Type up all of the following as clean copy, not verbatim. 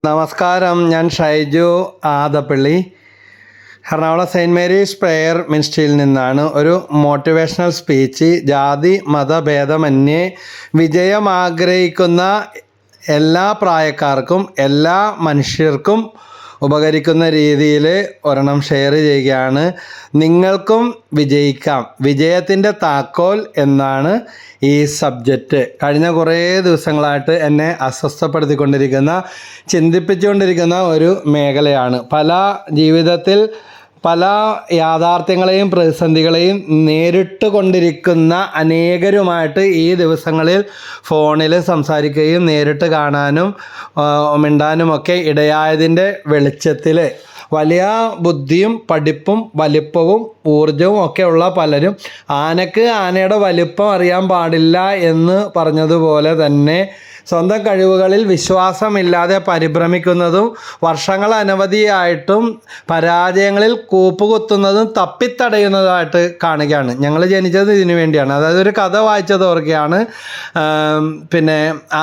നമസ്കാരം, ഞാൻ Shaiju Adappally, Ernakulam Saint Mary's prayer മിനിസ്ട്രിയിൽ നിന്നാണ്. ഒരു മോട്ടിവേഷണൽ സ്പീച്ച്. ജാതി മതഭേദമന്യേ വിജയം ആഗ്രഹിക്കുന്ന എല്ലാ പ്രായക്കാർക്കും എല്ലാ മനുഷ്യർക്കും ഉപകരിക്കുന്ന രീതിയിൽ ഒരെണ്ണം ഷെയർ ചെയ്യുകയാണ്. നിങ്ങൾക്കും വിജയിക്കാം, വിജയത്തിൻ്റെ താക്കോൽ എന്നാണ് ഈ സബ്ജക്റ്റ്. കഴിഞ്ഞ കുറേ ദിവസങ്ങളായിട്ട് എന്നെ അസ്വസ്ഥപ്പെടുത്തിക്കൊണ്ടിരിക്കുന്ന, ചിന്തിപ്പിച്ചുകൊണ്ടിരിക്കുന്ന ഒരു മേഖലയാണ്. ജീവിതത്തിൽ പല യാഥാർത്ഥ്യങ്ങളെയും പ്രതിസന്ധികളെയും നേരിട്ട് കൊണ്ടിരിക്കുന്ന അനേകരുമായിട്ട് ഈ ദിവസങ്ങളിൽ ഫോണിൽ സംസാരിക്കുകയും നേരിട്ട് കാണാനും മിണ്ടാനുമൊക്കെ ഇടയായതിൻ്റെ വെളിച്ചത്തിൽ വലിയ ബുദ്ധിയും പഠിപ്പും വലിപ്പവും ഊർജവും ഒക്കെ ഉള്ള പലരും ആനക്ക് ആനയുടെ വലിപ്പം അറിയാൻ പാടില്ല എന്ന് പറഞ്ഞതുപോലെ തന്നെ സ്വന്തം കഴിവുകളിൽ വിശ്വാസമില്ലാതെ പരിഭ്രമിക്കുന്നതും വർഷങ്ങൾ അനവധിയായിട്ടും പരാജയങ്ങളിൽ കൂപ്പുകുത്തുന്നതും തപ്പിത്തടയുന്നതായിട്ട് കാണുകയാണ്. ഞങ്ങൾ ജനിച്ചത് ഇതിനു വേണ്ടിയാണ്. അതായത് ഒരു കഥ വായിച്ചത് ഓർക്കുകയാണ്.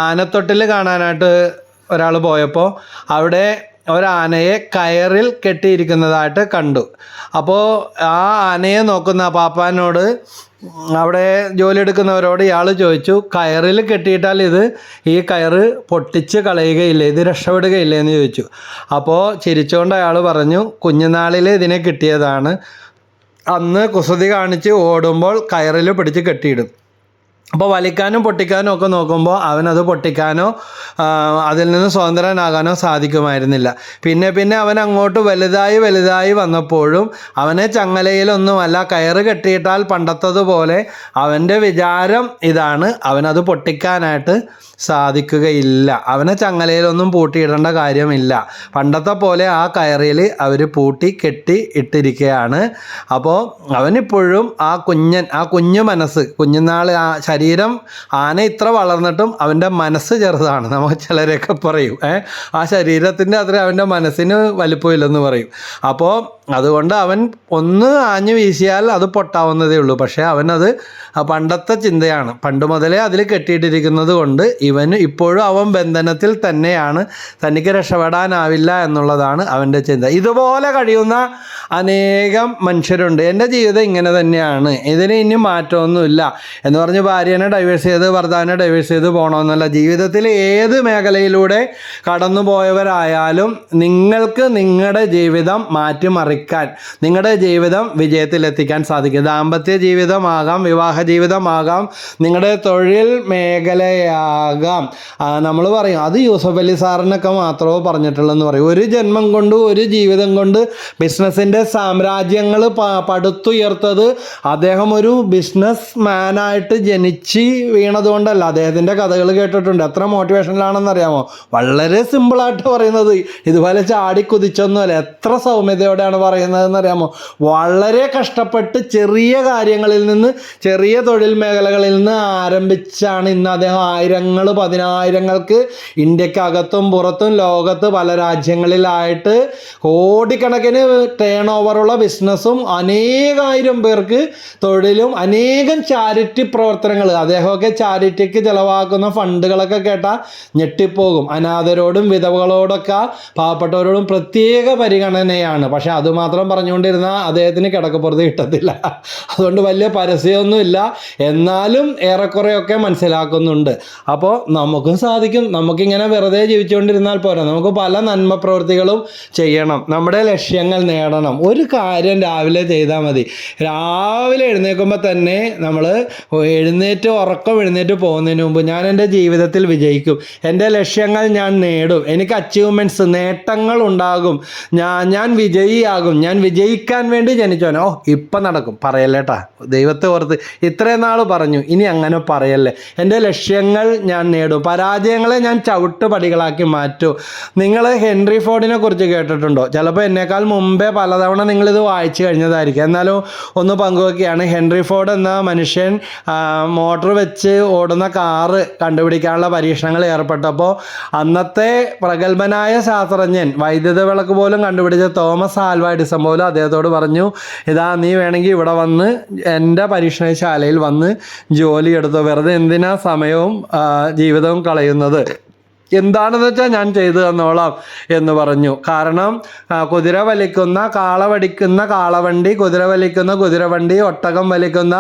ആനത്തൊട്ടിൽ കാണാനായിട്ട് ഒരാൾ പോയപ്പോൾ അവിടെ ഒരാനയെ കയറിൽ കെട്ടിയിരിക്കുന്നതായിട്ട് കണ്ടു. അപ്പോൾ ആ ആനയെ നോക്കുന്ന പാപ്പാനോട്, അവിടെ ജോലിയെടുക്കുന്നവരോട് ഇയാൾ ചോദിച്ചു, കയറിൽ കെട്ടിയിട്ടാൽ ഈ കയറ് പൊട്ടിച്ച് കളയുകയില്ലേ, ഇത് രക്ഷപ്പെടുകയില്ലേ എന്ന് ചോദിച്ചു. അപ്പോൾ ചിരിച്ചുകൊണ്ട് അയാൾ പറഞ്ഞു, കുഞ്ഞുനാളിൽ ഇതിനെ കിട്ടിയതാണ്, അന്ന് കുസൃതി കാണിച്ച് ഓടുമ്പോൾ കയറിൽ പിടിച്ച് കെട്ടിയിടും. അപ്പോൾ വലിക്കാനും പൊട്ടിക്കാനും ഒക്കെ നോക്കുമ്പോൾ അവനത് പൊട്ടിക്കാനോ അതിൽ നിന്ന് സ്വതന്ത്രനാകാനോ സാധിക്കുമായിരുന്നില്ല. പിന്നെ അവൻ അങ്ങോട്ട് വലുതായി വന്നപ്പോഴും അവനെ ചങ്ങലയിലൊന്നുമല്ല കയറ് കെട്ടിയിട്ടാൽ പണ്ടത്തതുപോലെ അവൻ്റെ വിചാരം ഇതാണ്, അവനത് പൊട്ടിക്കാനായിട്ട് സാധിക്കുകയില്ല. അവനെ ചങ്ങലയിലൊന്നും പൂട്ടിയിടേണ്ട കാര്യമില്ല. പണ്ടത്തെ പോലെ ആ കയറിൽ അവർ പൂട്ടി കെട്ടി ഇട്ടിരിക്കുകയാണ്. അപ്പോൾ അവനിപ്പോഴും ആ കുഞ്ഞു മനസ്സ്, കുഞ്ഞുനാൾ ആ ശരീരം ആന ഇത്ര വളർന്നിട്ടും അവൻ്റെ മനസ്സ് ചെറുതാണ്. നമുക്ക് ചിലരൊക്കെ പറയും ആ ശരീരത്തിൻ്റെ അത്ര അവൻ്റെ മനസ്സിന് വലിപ്പമില്ലെന്ന് പറയും. അപ്പോൾ അതുകൊണ്ട് അവൻ ഒന്ന് ആഞ്ഞു വീശിയാൽ അത് പൊട്ടാവുന്നതേ ഉള്ളൂ. പക്ഷേ അവനത് പണ്ടത്തെ ചിന്തയാണ്, പണ്ട് മുതലേ അതിൽ കെട്ടിയിട്ടിരിക്കുന്നത് കൊണ്ട് ഇവന് ഇപ്പോഴും അവൻ ബന്ധനത്തിൽ തന്നെയാണ്, തനിക്ക് രക്ഷപ്പെടാനാവില്ല എന്നുള്ളതാണ് അവൻ്റെ ചിന്ത. ഇതുപോലെ കഴിയുന്ന അനേകം മനുഷ്യരുണ്ട്. എൻ്റെ ജീവിതം ഇങ്ങനെ തന്നെയാണ്, ഇതിന് ഇനി മാറ്റമൊന്നുമില്ല എന്ന് പറഞ്ഞ് ഭാര്യനെ ഡൈവേഴ്സ് ചെയ്ത് ഭർത്താവിനെ ഡൈവേഴ്സ് ചെയ്ത് പോകണമെന്നല്ല. ജീവിതത്തിൽ ഏത് മേഖലയിലൂടെ കടന്നു പോയവരായാലും നിങ്ങൾക്ക് നിങ്ങളുടെ ജീവിതം മാറ്റിമറിക്കാൻ, നിങ്ങളുടെ ജീവിതം വിജയത്തിലെത്തിക്കാൻ സാധിക്കും. ദാമ്പത്യ ജീവിതമാകാം, വിവാഹ ജീവിതമാകാം, നിങ്ങളുടെ തൊഴിൽ മേഖലയാകാം. നമ്മൾ പറയും അത് യൂസഫ് അലി സാറിനൊക്കെ മാത്രമേ പറഞ്ഞിട്ടുള്ളെന്ന് പറയും. ഒരു ജന്മം കൊണ്ട്, ഒരു ജീവിതം കൊണ്ട് ബിസിനസ്സിൻ്റെ സാമ്രാജ്യങ്ങൾ പടുത്തുയർത്തത് അദ്ദേഹം ഒരു ബിസിനസ് മാനായിട്ട് ജനിച്ച് വീണതുകൊണ്ടല്ല. അദ്ദേഹത്തിൻ്റെ കഥകൾ കേട്ടിട്ടുണ്ട്. എത്ര മോട്ടിവേഷനിലാണെന്നറിയാമോ? വളരെ സിമ്പിളായിട്ട് പറയുന്നത്, ഇതുപോലെ ചാടിക്കുതിച്ചൊന്നുമല്ല, എത്ര സൗമ്യതയോടെയാണ് പറയുന്നതെന്നറിയാമോ? വളരെ കഷ്ടപ്പെട്ട് ചെറിയ കാര്യങ്ങളിൽ നിന്ന്, ചെറിയ തൊഴിൽ മേഖലകളിൽ നിന്ന് ആരംഭിച്ചാണ് ഇന്ന് അദ്ദേഹം ആയിരങ്ങൾ പതിനായിരങ്ങൾക്ക് ഇന്ത്യക്കകത്തും പുറത്തും ലോകത്ത് പല രാജ്യങ്ങളിലായിട്ട് കോടിക്കണക്കിന് ടേൺ ഓവറുള്ള ബിസിനസ്സും അനേകായിരം പേർക്ക് തൊഴിലും അനേകം ചാരിറ്റി പ്രവർത്തനങ്ങൾ. അദ്ദേഹമൊക്കെ ചാരിറ്റിക്ക് ചിലവാക്കുന്ന ഫണ്ടുകളൊക്കെ കേട്ടാൽ ഞെട്ടിപ്പോകും. അനാഥരോടും വിധവകളോടൊക്കെ പാവപ്പെട്ടവരോടും പ്രത്യേക പരിഗണനയാണ്. പക്ഷെ അതുമാത്രം പറഞ്ഞുകൊണ്ടിരുന്ന അദ്ദേഹത്തിന് കിടക്കപ്പുറത്ത് കിട്ടത്തില്ല. അതുകൊണ്ട് വലിയ പരസ്യമൊന്നുമില്ല, എന്നാലും ഏറെക്കുറെയൊക്കെ മനസ്സിലാക്കുന്നുണ്ട്. അപ്പോൾ നമുക്കും സാധിക്കും. നമുക്കിങ്ങനെ വെറുതെ ജീവിച്ചുകൊണ്ടിരുന്നാൽ പോരാ, നമുക്ക് പല നന്മ പ്രവൃത്തികളും ചെയ്യണം, നമ്മുടെ ലക്ഷ്യങ്ങൾ നേടണം. ഒരു കാര്യം രാവിലെ ചെയ്താൽ മതി. രാവിലെ എഴുന്നേൽക്കുമ്പോൾ തന്നെ നമ്മൾ ഉറക്കം എഴുന്നേറ്റ് പോകുന്നതിന് മുമ്പ് ഞാൻ എൻ്റെ ജീവിതത്തിൽ വിജയിക്കും, എൻ്റെ ലക്ഷ്യങ്ങൾ ഞാൻ നേടും, എനിക്ക് അച്ചീവ്മെൻറ്റ്സ്, നേട്ടങ്ങൾ ഉണ്ടാകും, ഞാൻ വിജയിയാകും, ഞാൻ വിജയിക്കാൻ വേണ്ടി ജനിച്ചവനോ ഇപ്പം നടക്കും. പറയല്ലേട്ടാ, ദൈവത്തെ ഓർത്ത് ഇത്രയും നാൾ പറഞ്ഞു, ഇനി അങ്ങനെ പറയല്ലേ. എൻ്റെ ലക്ഷ്യങ്ങൾ ഞാൻ നേടും, പരാജയങ്ങളെ ഞാൻ ചവിട്ടുപടികളാക്കി മാറ്റും. നിങ്ങൾ ഹെൻറി ഫോർഡിനെ കുറിച്ച് കേട്ടിട്ടുണ്ടോ? ചിലപ്പോൾ എന്നേക്കാൾ മുമ്പേ പലതവണ നിങ്ങളിത് വായിച്ചു കഴിഞ്ഞതായിരിക്കും. എന്നാലും ഒന്ന് പങ്കുവെക്കുകയാണ്. ഹെൻറി ഫോർഡ് എന്ന മനുഷ്യൻ മോട്ടോർ വെച്ച് ഓടുന്ന കാറ് കണ്ടുപിടിക്കാനുള്ള പരീക്ഷണങ്ങൾ ഏർപ്പെട്ടപ്പോൾ അന്നത്തെ പ്രഗത്ഭനായ ശാസ്ത്രജ്ഞൻ, വൈദ്യുത വിളക്ക് പോലും കണ്ടുപിടിച്ച തോമസ് ആൽവ എഡിസൺ പോലും അദ്ദേഹത്തോട് പറഞ്ഞു, ഇതാ നീ വേണമെങ്കിൽ ഇവിടെ വന്ന് എൻ്റെ പരീക്ഷണശാലയിൽ വന്ന് ജോലി എടുത്തോ, വെറുതെ എന്തിനാ സമയവും ജീവിതവും കളയുന്നത് എന്താണെന്ന് വെച്ചാൽ ഞാൻ ചെയ്തു തന്നോളാം എന്ന് പറഞ്ഞു. കാരണം കുതിര വലിക്കുന്ന കാളവണ്ടി, കുതിര വലിക്കുന്ന കുതിരവണ്ടി, ഒട്ടകം വലിക്കുന്ന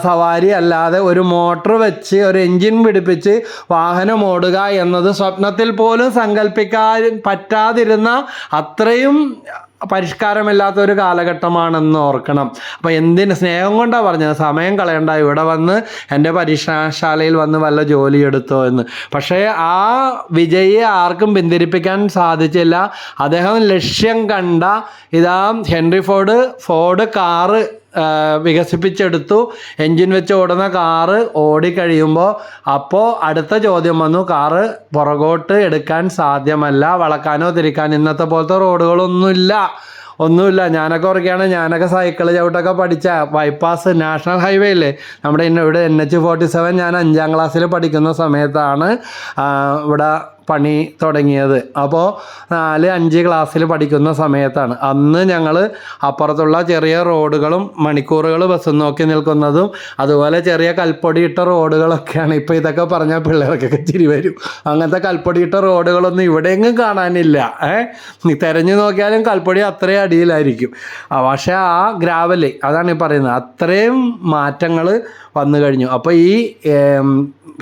സവാരി അല്ലാതെ ഒരു മോട്ടർ വെച്ച് ഒരു എൻജിൻ പിടിപ്പിച്ച് വാഹനം ഓടുക എന്നത് സ്വപ്നത്തിൽ പോലും സങ്കല്പിക്കാൻ പറ്റാതിരുന്ന അത്രയും പരിഷ്കാരമില്ലാത്ത ഒരു കാലഘട്ടമാണെന്ന് ഓർക്കണം. അപ്പോൾ എന്തിന് സ്നേഹം കൊണ്ടാണ് പറഞ്ഞത്, സമയം കളയണ്ട, ഇവിടെ വന്ന് എൻ്റെ പരീക്ഷാശാലയിൽ വന്ന് വല്ല ജോലി എടുത്തോ എന്ന്. പക്ഷേ ആ വിജയിയെ ആർക്കും പിന്തിരിപ്പിക്കാൻ സാധിച്ചില്ല. അദ്ദേഹം ലക്ഷ്യം കണ്ട ഹെൻറി ഫോർഡ് കാറ് വികസിപ്പിച്ചെടുത്തു. എൻജിൻ വെച്ച് ഓടുന്ന കാറ് ഓടിക്കഴിയുമ്പോൾ അപ്പോൾ അടുത്ത ചോദ്യം വന്നു, കാറ് പുറകോട്ട് എടുക്കാൻ സാധ്യമല്ല, വളക്കാനോ തിരിക്കാനോ ഇന്നത്തെ പോലത്തെ ഒന്നുമില്ല. ഞാനൊക്കെ സൈക്കിൾ ചവിട്ടൊക്കെ പഠിച്ച ബൈപ്പാസ് നാഷണൽ ഹൈവേ ഇല്ലേ നമ്മുടെ ഇവിടെ NH-47, ഞാൻ 5ാം ക്ലാസ്സിൽ പഠിക്കുന്ന സമയത്താണ് ഇവിടെ പണി തുടങ്ങിയത്. അപ്പോൾ 4-5 ക്ലാസ്സിൽ പഠിക്കുന്ന സമയത്താണ്. അന്ന് ഞങ്ങൾ അപ്പുറത്തുള്ള ചെറിയ റോഡുകളും മണിക്കൂറുകൾ ബസ് നോക്കി നിൽക്കുന്നതും അതുപോലെ ചെറിയ കൽപ്പൊടിയിട്ട റോഡുകളൊക്കെയാണ്. ഇപ്പോൾ ഇതൊക്കെ പറഞ്ഞാൽ പിള്ളേർക്കൊക്കെ ചിരി വരും. അങ്ങനത്തെ കൽപ്പൊടിയിട്ട റോഡുകളൊന്നും ഇവിടെയെങ്കിലും കാണാനില്ല. തിരഞ്ഞു നോക്കിയാലും കൽപ്പൊടി അത്രയും അടിയിലായിരിക്കും. പക്ഷേ ആ ഗ്രാവല്, അതാണ് ഈ പറയുന്നത്, അത്രയും മാറ്റങ്ങൾ വന്നു കഴിഞ്ഞു. അപ്പോൾ ഈ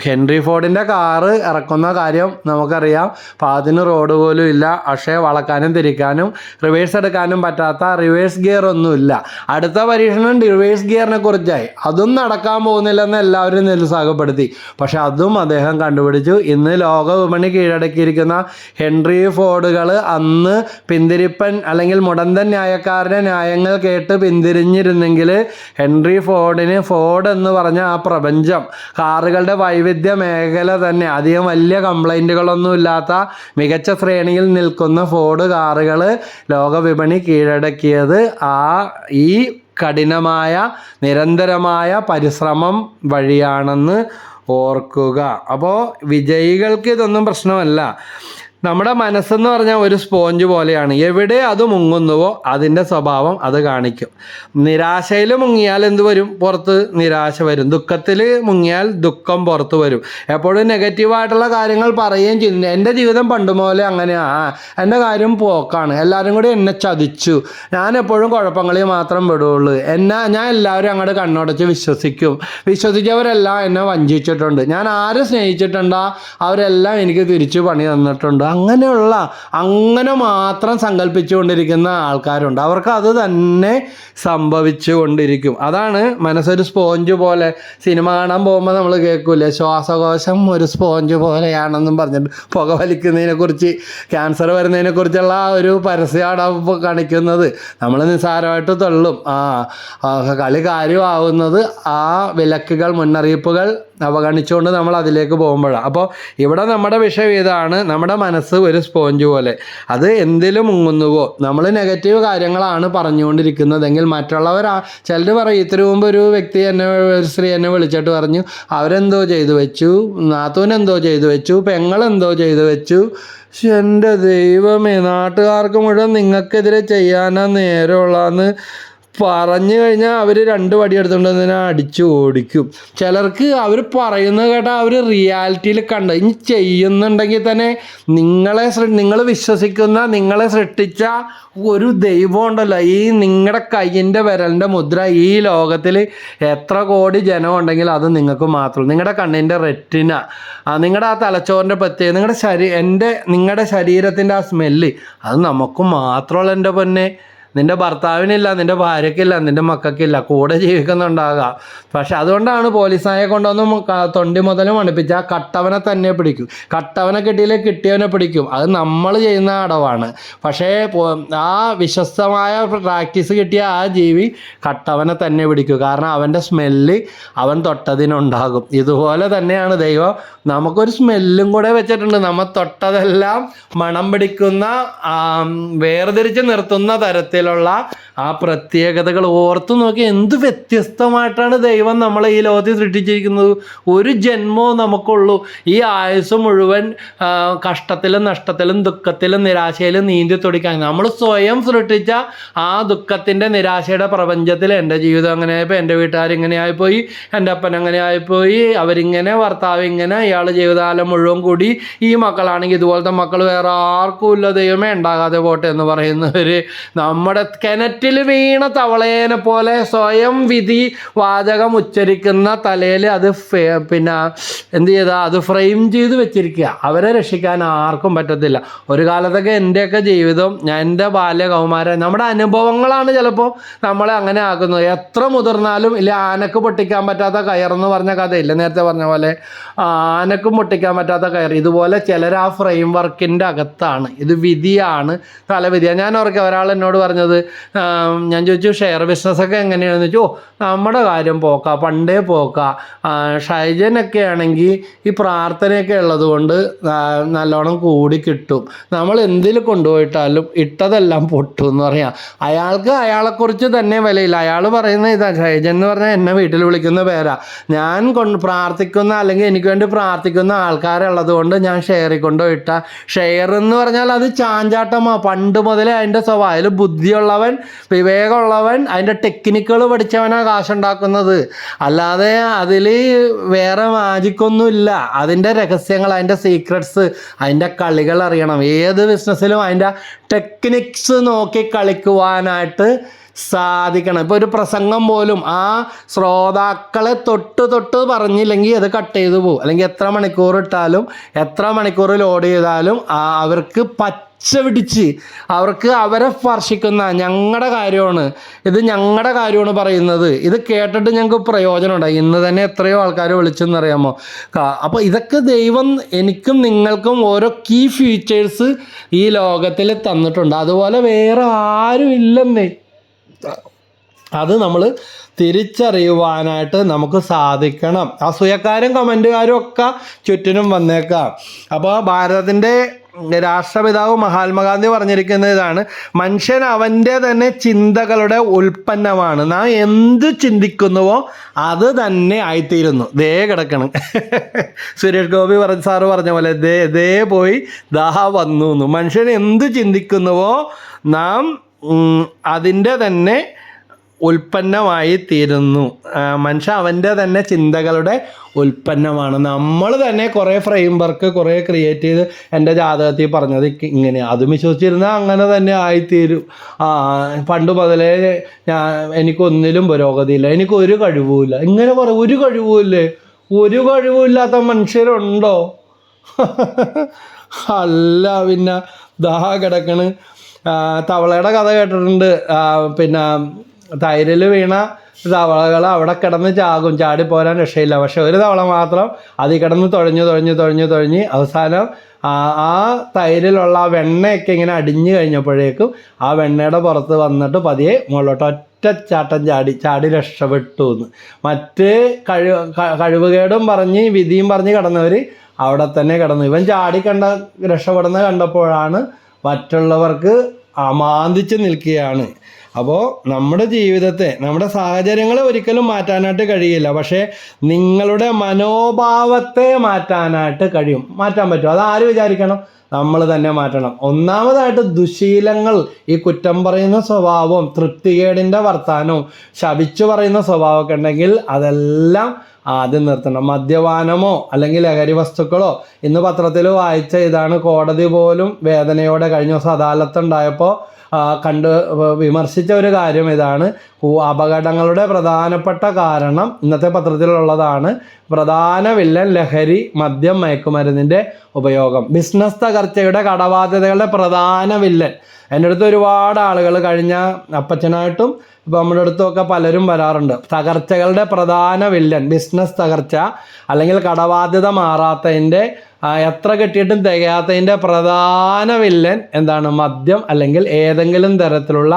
ഹെൻറി ഫോർഡിൻ്റെ കാറ് ഇറക്കുന്ന കാര്യം നമുക്കറിയാം. പാതിന് റോഡ് പോലും ഇല്ല. പക്ഷേ വളക്കാനും തിരിക്കാനും റിവേഴ്സ് എടുക്കാനും പറ്റാത്ത റിവേഴ്സ് ഗിയർ ഒന്നുമില്ല. അടുത്ത പരീക്ഷണം റിവേഴ്സ് ഗിയറിനെ കുറിച്ചായി. അതും നടക്കാൻ പോകുന്നില്ലെന്ന് എല്ലാവരും നിരുത്സാഹപ്പെടുത്തി. പക്ഷെ അതും അദ്ദേഹം കണ്ടുപിടിച്ചു. ഇന്ന് ലോക വിപണി കീഴടക്കിയിരിക്കുന്ന ഹെൻറി ഫോർഡുകൾ അന്ന് പിന്തിരിപ്പൻ അല്ലെങ്കിൽ മുടന്തൻ ന്യായക്കാരൻ്റെ ന്യായങ്ങൾ കേട്ട് പിന്തിരിഞ്ഞിരുന്നെങ്കിൽ ഹെൻറി ഫോർഡ് എന്ന് പറഞ്ഞ ആ പ്രപഞ്ചം, കാറുകളുടെ വൈവിധ്യ മേഖല തന്നെ, അധികം വലിയ കംപ്ലൈൻറ്റുകളൊന്നും ഇല്ലാത്ത മികച്ച ശ്രേണിയിൽ നിൽക്കുന്ന ഫോർഡ് കാറുകൾ ലോക വിപണി കീഴടക്കിയത് ഈ കഠിനമായ നിരന്തരമായ പരിശ്രമം വഴിയാണെന്ന് ഓർക്കുക. അപ്പോൾ വിജയികൾക്ക് ഇതൊന്നും പ്രശ്നമല്ല. നമ്മുടെ മനസ്സെന്ന് പറഞ്ഞാൽ ഒരു സ്പോഞ്ച് പോലെയാണ്. എവിടെ അത് മുങ്ങുന്നുവോ അതിൻ്റെ സ്വഭാവം അത് കാണിക്കും. നിരാശയിൽ മുങ്ങിയാൽ എന്ത് വരും? പുറത്ത് നിരാശ വരും. ദുഃഖത്തിൽ മുങ്ങിയാൽ ദുഃഖം പുറത്ത് വരും. എപ്പോഴും നെഗറ്റീവായിട്ടുള്ള കാര്യങ്ങൾ പറയുകയും ചെയ്യുന്നു. എൻ്റെ ജീവിതം പണ്ട് പോലെ അങ്ങനെയാണ്, എൻ്റെ കാര്യം പോക്കാണ്, എല്ലാവരും കൂടി എന്നെ ചതിച്ചു, ഞാൻ എപ്പോഴും കുഴപ്പങ്ങളിൽ മാത്രം വിടുകയുള്ളൂ, ഞാൻ എല്ലാവരും അങ്ങോട്ട് കണ്ണടച്ച് വിശ്വസിച്ചവരെല്ലാം എന്നെ വഞ്ചിച്ചിട്ടുണ്ട്, ഞാൻ ആരെ സ്നേഹിച്ചിട്ടുണ്ടോ അവരെല്ലാം എനിക്ക് തിരിച്ചു പണി തന്നിട്ടുണ്ട്. അങ്ങനെ മാത്രം സങ്കല്പിച്ചുകൊണ്ടിരിക്കുന്ന ആൾക്കാരുണ്ട്. അവർക്ക് അത് തന്നെ സംഭവിച്ചു കൊണ്ടിരിക്കും. അതാണ് മനസ്സൊരു സ്പോഞ്ച് പോലെ. സിനിമ കാണാൻ പോകുമ്പോൾ നമ്മൾ കേൾക്കൂലേ, ശ്വാസകോശം ഒരു സ്പോഞ്ച് പോലെയാണെന്നും പറഞ്ഞിട്ട് പുക വലിക്കുന്നതിനെക്കുറിച്ച്, ക്യാൻസർ വരുന്നതിനെക്കുറിച്ചുള്ള ഒരു പരസ്യമാണ് കാണിക്കുന്നത്. നമ്മൾ നിസ്സാരമായിട്ട് തള്ളും. കളി കാര്യമാവുന്നത് ആ വിലക്കുകൾ, മുന്നറിയിപ്പുകൾ അവഗണിച്ചുകൊണ്ട് നമ്മൾ അതിലേക്ക് പോകുമ്പോഴാണ്. അപ്പോൾ ഇവിടെ നമ്മുടെ വിഷയം ഇതാണ്, നമ്മുടെ മനസ്സ് ഒരു സ്പോഞ്ച് പോലെ. അത് എന്തിലും മുങ്ങുന്നുവോ, നമ്മൾ നെഗറ്റീവ് കാര്യങ്ങളാണ് പറഞ്ഞുകൊണ്ടിരിക്കുന്നതെങ്കിൽ മറ്റുള്ളവർ ചിലർ പറയും, ഇത്തിരി മുമ്പ് ഒരു സ്ത്രീ എന്നെ വിളിച്ചിട്ട് പറഞ്ഞു, അവരെന്തോ ചെയ്തു വെച്ചു, നാത്തൂനെന്തോ ചെയ്തു വെച്ചു, പെങ്ങളെന്തോ ചെയ്തു വെച്ചു. എൻ്റെ ദൈവമേ, നാട്ടുകാർക്ക് മുഴുവൻ നിങ്ങൾക്കെതിരെ ചെയ്യാനാ നേരമുള്ളതെന്ന് പറഞ്ഞു കഴിഞ്ഞാൽ അവർ 2 വടി എടുത്തുകൊണ്ട് തന്നെ അടിച്ചു ഓടിക്കും. ചിലർക്ക് അവർ പറയുന്നത് കേട്ടാൽ അവർ റിയാലിറ്റിയിൽ കണ്ട് ഇനി ചെയ്യുന്നുണ്ടെങ്കിൽ തന്നെ നിങ്ങൾ വിശ്വസിക്കുന്ന, നിങ്ങളെ സൃഷ്ടിച്ച ഒരു ദൈവം ഉണ്ടല്ലോ, ഈ നിങ്ങളുടെ കയ്യിൻ്റെ വിരലിൻ്റെ മുദ്ര ഈ ലോകത്തിൽ എത്ര കോടി ജനം ഉണ്ടെങ്കിൽ അത് നിങ്ങൾക്ക് മാത്രം. നിങ്ങളുടെ കണ്ണിൻ്റെ റെറ്റിന, നിങ്ങളുടെ ആ തലച്ചോറിൻ്റെ പ്രത്യേകത, നിങ്ങളുടെ ശരീരത്തിൻ്റെ ആ സ്മെല്ല്, അത് നമുക്ക് മാത്രമുള്ള എൻ്റെ പൊന്നെ. നിൻ്റെ ഭർത്താവിനില്ല, നിൻ്റെ ഭാര്യയ്ക്കില്ല, നിൻ്റെ മക്കൾക്കില്ല, കൂടെ ജീവിക്കുന്നുണ്ടാകാം. പക്ഷെ അതുകൊണ്ടാണ് പോലീസായെ കൊണ്ടൊന്നും തൊണ്ടി മുതൽ മണിപ്പിച്ച കട്ടവനെ തന്നെ പിടിക്കും. കട്ടവനെ കിട്ടിയവനെ പിടിക്കും. അത് നമ്മൾ ചെയ്യുന്ന അടവാണ്. പക്ഷേ ആ വിശ്വസ്തമായ പ്രാക്ടീസ് കിട്ടിയ ആ ജീവി കട്ടവനെ തന്നെ പിടിക്കും. കാരണം അവൻ്റെ സ്മെല്ല് അവൻ തൊട്ടതിനുണ്ടാകും. ഇതുപോലെ തന്നെയാണ് ദൈവം നമുക്കൊരു സ്മെല്ലും കൂടെ വെച്ചിട്ടുണ്ട്. നമ്മൾ തൊട്ടതെല്ലാം മണം പിടിക്കുന്ന, വേർതിരിച്ച് നിർത്തുന്ന തരത്തിൽ തരത്തിലുള്ള ആ പ്രത്യേകതകൾ ഓർത്തു നോക്കി. എന്ത് വ്യത്യസ്തമായിട്ടാണ് ദൈവം നമ്മളെ ഈ ലോകത്തിൽ സൃഷ്ടിച്ചിരിക്കുന്നത്. ഒരു ജന്മവും നമുക്കുള്ളൂ. ഈ ആയുസ് മുഴുവൻ കഷ്ടത്തിലും നഷ്ടത്തിലും ദുഃഖത്തിലും നിരാശയിലും നീന്തി തുടിക്കാൻ നമ്മൾ സ്വയം സൃഷ്ടിച്ച ആ ദുഃഖത്തിൻ്റെ നിരാശയുടെ പ്രപഞ്ചത്തിൽ എൻ്റെ ജീവിതം അങ്ങനെ ആയിപ്പോയി, എൻ്റെ വീട്ടുകാരിങ്ങനെ ആയിപ്പോയി, എൻ്റെ അപ്പൻ അങ്ങനെ ആയിപ്പോയി, അവരിങ്ങനെ, ഭർത്താവ് ഇങ്ങനെ, ഇയാൾ ജീവിതകാലം മുഴുവൻ കൂടി, ഈ മക്കളാണെങ്കിൽ ഇതുപോലത്തെ മക്കൾ വേറെ ആർക്കും ഇല്ല, ദൈവമേ ഉണ്ടാകാതെ പോട്ടെ എന്ന് പറയുന്നവർ നമ്മുടെ കിണറ്റിൽ വീണ തവളേനെ പോലെ സ്വയം വിധി വാചകം ഉച്ചരിക്കുന്ന തലയിൽ അത് പിന്നെ എന്ത് ചെയ്താൽ അത് ഫ്രെയിം ചെയ്ത് വെച്ചിരിക്കുക. അവരെ രക്ഷിക്കാൻ ആർക്കും പറ്റത്തില്ല. ഒരു കാലത്തൊക്കെ എൻ്റെയൊക്കെ ജീവിതം, എൻ്റെ ബാല്യ കൗമാരം, നമ്മുടെ അനുഭവങ്ങളാണ് ചിലപ്പോൾ നമ്മളെ അങ്ങനെ ആക്കുന്നത്. എത്ര മുതിർന്നാലും ഇല്ല, ആനക്ക് പൊട്ടിക്കാൻ പറ്റാത്ത കയറെന്ന് പറഞ്ഞ കഥയില്ല, നേരത്തെ പറഞ്ഞ പോലെ ആനക്കും പൊട്ടിക്കാൻ പറ്റാത്ത കയർ. ഇതുപോലെ ചിലർ ആ ഫ്രെയിം വർക്കിൻ്റെ അകത്താണ്. ഇത് വിധിയാണ്, തലവിധിയാണ്. ഞാൻ ഓർക്കുക ഒരാൾ എന്നോട് പറഞ്ഞത്, ഞാൻ ചോദിച്ചു ഷെയർ ബിസിനസ്സൊക്കെ എങ്ങനെയാണെന്ന് ചോദിച്ചു. നമ്മുടെ കാര്യം പോക്ക, പണ്ടേ പോക്ക. ഷൈജനൊക്കെ ആണെങ്കിൽ ഈ പ്രാർത്ഥനയൊക്കെ ഉള്ളത് കൊണ്ട് നല്ലോണം കൂടി കിട്ടും. നമ്മൾ എന്തിൽ കൊണ്ടുപോയിട്ടാലും ഇട്ടതെല്ലാം പൊട്ടും എന്ന് പറയാം. അയാൾക്ക് അയാളെക്കുറിച്ച് തന്നെ വിലയില്ല. അയാൾ പറയുന്നത് ഇതാ, ഷൈജൻ എന്ന് പറഞ്ഞാൽ എന്നെ വീട്ടിൽ വിളിക്കുന്ന പേരാ. ഞാൻ പ്രാർത്ഥിക്കുന്ന അല്ലെങ്കിൽ എനിക്ക് വേണ്ടി പ്രാർത്ഥിക്കുന്ന ആൾക്കാരുള്ളത് കൊണ്ട് ഞാൻ ഷെയറിൽ കൊണ്ടുപോയിട്ട. ഷെയർ എന്ന് പറഞ്ഞാൽ അത് ചാഞ്ചാട്ടമാണ്. പണ്ട് മുതലേ അതിൻ്റെ സ്വഭാവം. അതിൽ ബുദ്ധിയുള്ളവൻ, വിവേകമുള്ളവൻ, അതിൻ്റെ ടെക്നിക്കുകൾ പഠിച്ചവനാണ് കാശുണ്ടാക്കുന്നത്. അല്ലാതെ അതിൽ വേറെ മാജിക്കൊന്നുമില്ല. അതിൻ്റെ രഹസ്യങ്ങൾ, അതിൻ്റെ സീക്രട്സ്, അതിൻ്റെ കളികൾ അറിയണം. ഏത് ബിസിനസ്സിലും അതിൻ്റെ ടെക്നിക്സ് നോക്കി കളിക്കുവാനായിട്ട് സാധിക്കണം. ഇപ്പോൾ ഒരു പ്രസംഗം പോലും ആ ശ്രോതാക്കളെ തൊട്ട് പറഞ്ഞില്ലെങ്കിൽ അത് കട്ട് ചെയ്തു പോകും. അല്ലെങ്കിൽ എത്ര മണിക്കൂർ ഇട്ടാലും എത്ര മണിക്കൂർ ലോഡ് ചെയ്താലും അവർക്ക് പിടിച്ച് അവർക്ക് അവരെ സ്പർശിക്കുന്ന ഞങ്ങളുടെ കാര്യമാണ്, ഇത് ഞങ്ങളുടെ കാര്യമാണ് പറയുന്നത്. ഇത് കേട്ടിട്ട് ഞങ്ങൾക്ക് പ്രയോജനമുണ്ടായി. ഇന്ന് തന്നെ എത്രയോ ആൾക്കാർ വിളിച്ചെന്നറിയാമോ. അപ്പോൾ ഇതൊക്കെ ദൈവം എനിക്കും നിങ്ങൾക്കും ഓരോ കീ ഫീച്ചേഴ്സ് ഈ ലോകത്തിൽ തന്നിട്ടുണ്ട്. അതുപോലെ വേറെ ആരും ഇല്ലെന്നേ. അത് നമ്മൾ തിരിച്ചറിയുവാനായിട്ട് നമുക്ക് സാധിക്കണം. അസൂയക്കാരും കമൻറ്റുകാരും ഒക്കെ ചുറ്റിനും വന്നേക്കാം. അപ്പോൾ ഭാരതത്തിൻ്റെ രാഷ്ട്രപിതാവ് മഹാത്മാഗാന്ധി പറഞ്ഞിരിക്കുന്ന ഇതാണ്, മനുഷ്യൻ അവൻ്റെ തന്നെ ചിന്തകളുടെ ഉൽപ്പന്നമാണ്. നാം എന്ത് ചിന്തിക്കുന്നുവോ അത് തന്നെ ആയിത്തീരുന്നു. ദേ കിടക്കണം. സുരേഷ് ഗോപി സാറ് പറഞ്ഞ പോലെ ദേ പോയി ദാ വന്നു. മനുഷ്യൻ എന്ത് ചിന്തിക്കുന്നുവോ നാം അതിൻ്റെ തന്നെ ഉൽപ്പന്നമായി തീരുന്നു. മനുഷ്യൻ അവൻ്റെ തന്നെ ചിന്തകളുടെ ഉൽപ്പന്നമാണ്. നമ്മൾ തന്നെ കുറേ ഫ്രെയിം വർക്ക് കുറേ ക്രിയേറ്റ് ചെയ്ത് എൻ്റെ ജാതകത്തിൽ പറഞ്ഞത് ഇങ്ങനെ, അതും വിശ്വസിച്ചിരുന്നാൽ അങ്ങനെ തന്നെ ആയിത്തീരും. പണ്ട് മുതലേ എനിക്കൊന്നിലും പുരോഗതിയില്ല, എനിക്കൊരു കഴിവുമില്ല, ഇങ്ങനെ പറയും. ഒരു കഴിവുമില്ലേ? ഒരു കഴിവുമില്ലാത്ത മനുഷ്യരുണ്ടോ? അല്ല പിന്നെ ദാ കിടക്കണ്. തവളയുടെ കഥ കേട്ടിട്ടുണ്ട്. പിന്നെ തൈരിൽ വീണ തവളകൾ അവിടെ കിടന്ന് ചാകും, ചാടിപ്പോരാൻ രക്ഷയില്ല. പക്ഷെ ഒരു തവള മാത്രം അതിൽ കിടന്ന് തുഴഞ്ഞ് അവസാനം ആ തൈരിലുള്ള ആ വെണ്ണയൊക്കെ ഇങ്ങനെ അടിഞ്ഞു കഴിഞ്ഞപ്പോഴേക്കും ആ വെണ്ണയുടെ പുറത്ത് വന്നിട്ട് പതിയെ മുകളിലോട്ട് ഒറ്റച്ചാട്ടം ചാടി രക്ഷപ്പെട്ടു എന്ന്. മറ്റ് കഴിവുകേടും പറഞ്ഞ് വിധിയും പറഞ്ഞ് കിടന്നവർ അവിടെ തന്നെ കിടന്നു. ഇവൻ രക്ഷപ്പെടുന്ന കണ്ടപ്പോഴാണ് മറ്റുള്ളവർക്ക് അമാന്തിച്ച് നിൽക്കുകയാണ്. അപ്പോൾ നമ്മുടെ ജീവിതത്തെ, നമ്മുടെ സാഹചര്യങ്ങളെ ഒരിക്കലും മാറ്റാനായിട്ട് കഴിയില്ല. പക്ഷേ നിങ്ങളുടെ മനോഭാവത്തെ മാറ്റാനായിട്ട് കഴിയും. മാറ്റാൻ പറ്റും. അതാര് വിചാരിക്കണം? നമ്മൾ തന്നെ മാറ്റണം. ഒന്നാമതായിട്ട് ദുശീലങ്ങൾ, ഈ കുറ്റം പറയുന്ന സ്വഭാവവും തൃപ്തികേടിൻ്റെ വർത്താനവും ശപിച്ചു പറയുന്ന സ്വഭാവമൊക്കെ ഉണ്ടെങ്കിൽ അതെല്ലാം ആദ്യം നിർത്തണം. മദ്യപാനമോ അല്ലെങ്കിൽ ലഹരി വസ്തുക്കളോ, ഇന്ന് പത്രത്തിൽ വായിച്ച ഇതാണ്. കോടതി പോലും വേദനയോടെ കഴിഞ്ഞ ദിവസം അദാലത്തുണ്ടായപ്പോൾ വിമർശിച്ച ഒരു കാര്യം ഇതാണ്. അപകടങ്ങളുടെ പ്രധാനപ്പെട്ട കാരണം ഇന്നത്തെ പത്രത്തിലുള്ളതാണ്. പ്രധാന വില്ലൻ ലഹരി, മദ്യം, മയക്കുമരുന്നിൻ്റെ ഉപയോഗം. ബിസിനസ് തകർച്ചയുടെ കടബാധ്യതകളുടെ പ്രധാന വില്ലൻ. എൻ്റെ അടുത്ത് ഒരുപാട് ആളുകൾ, കഴിഞ്ഞ അപ്പച്ചനായിട്ടും ഇപ്പോൾ നമ്മുടെ അടുത്തുമൊക്കെ പലരും വരാറുണ്ട്. തകർച്ചകളുടെ പ്രധാന വില്ലൻ, ബിസിനസ് തകർച്ച അല്ലെങ്കിൽ കടബാധ്യത മാറാത്തതിൻ്റെ, എത്ര കിട്ടിയിട്ടും തികയാത്തതിൻ്റെ പ്രധാന വില്ലൻ എന്താണ്? മദ്യം അല്ലെങ്കിൽ ഏതെങ്കിലും തരത്തിലുള്ള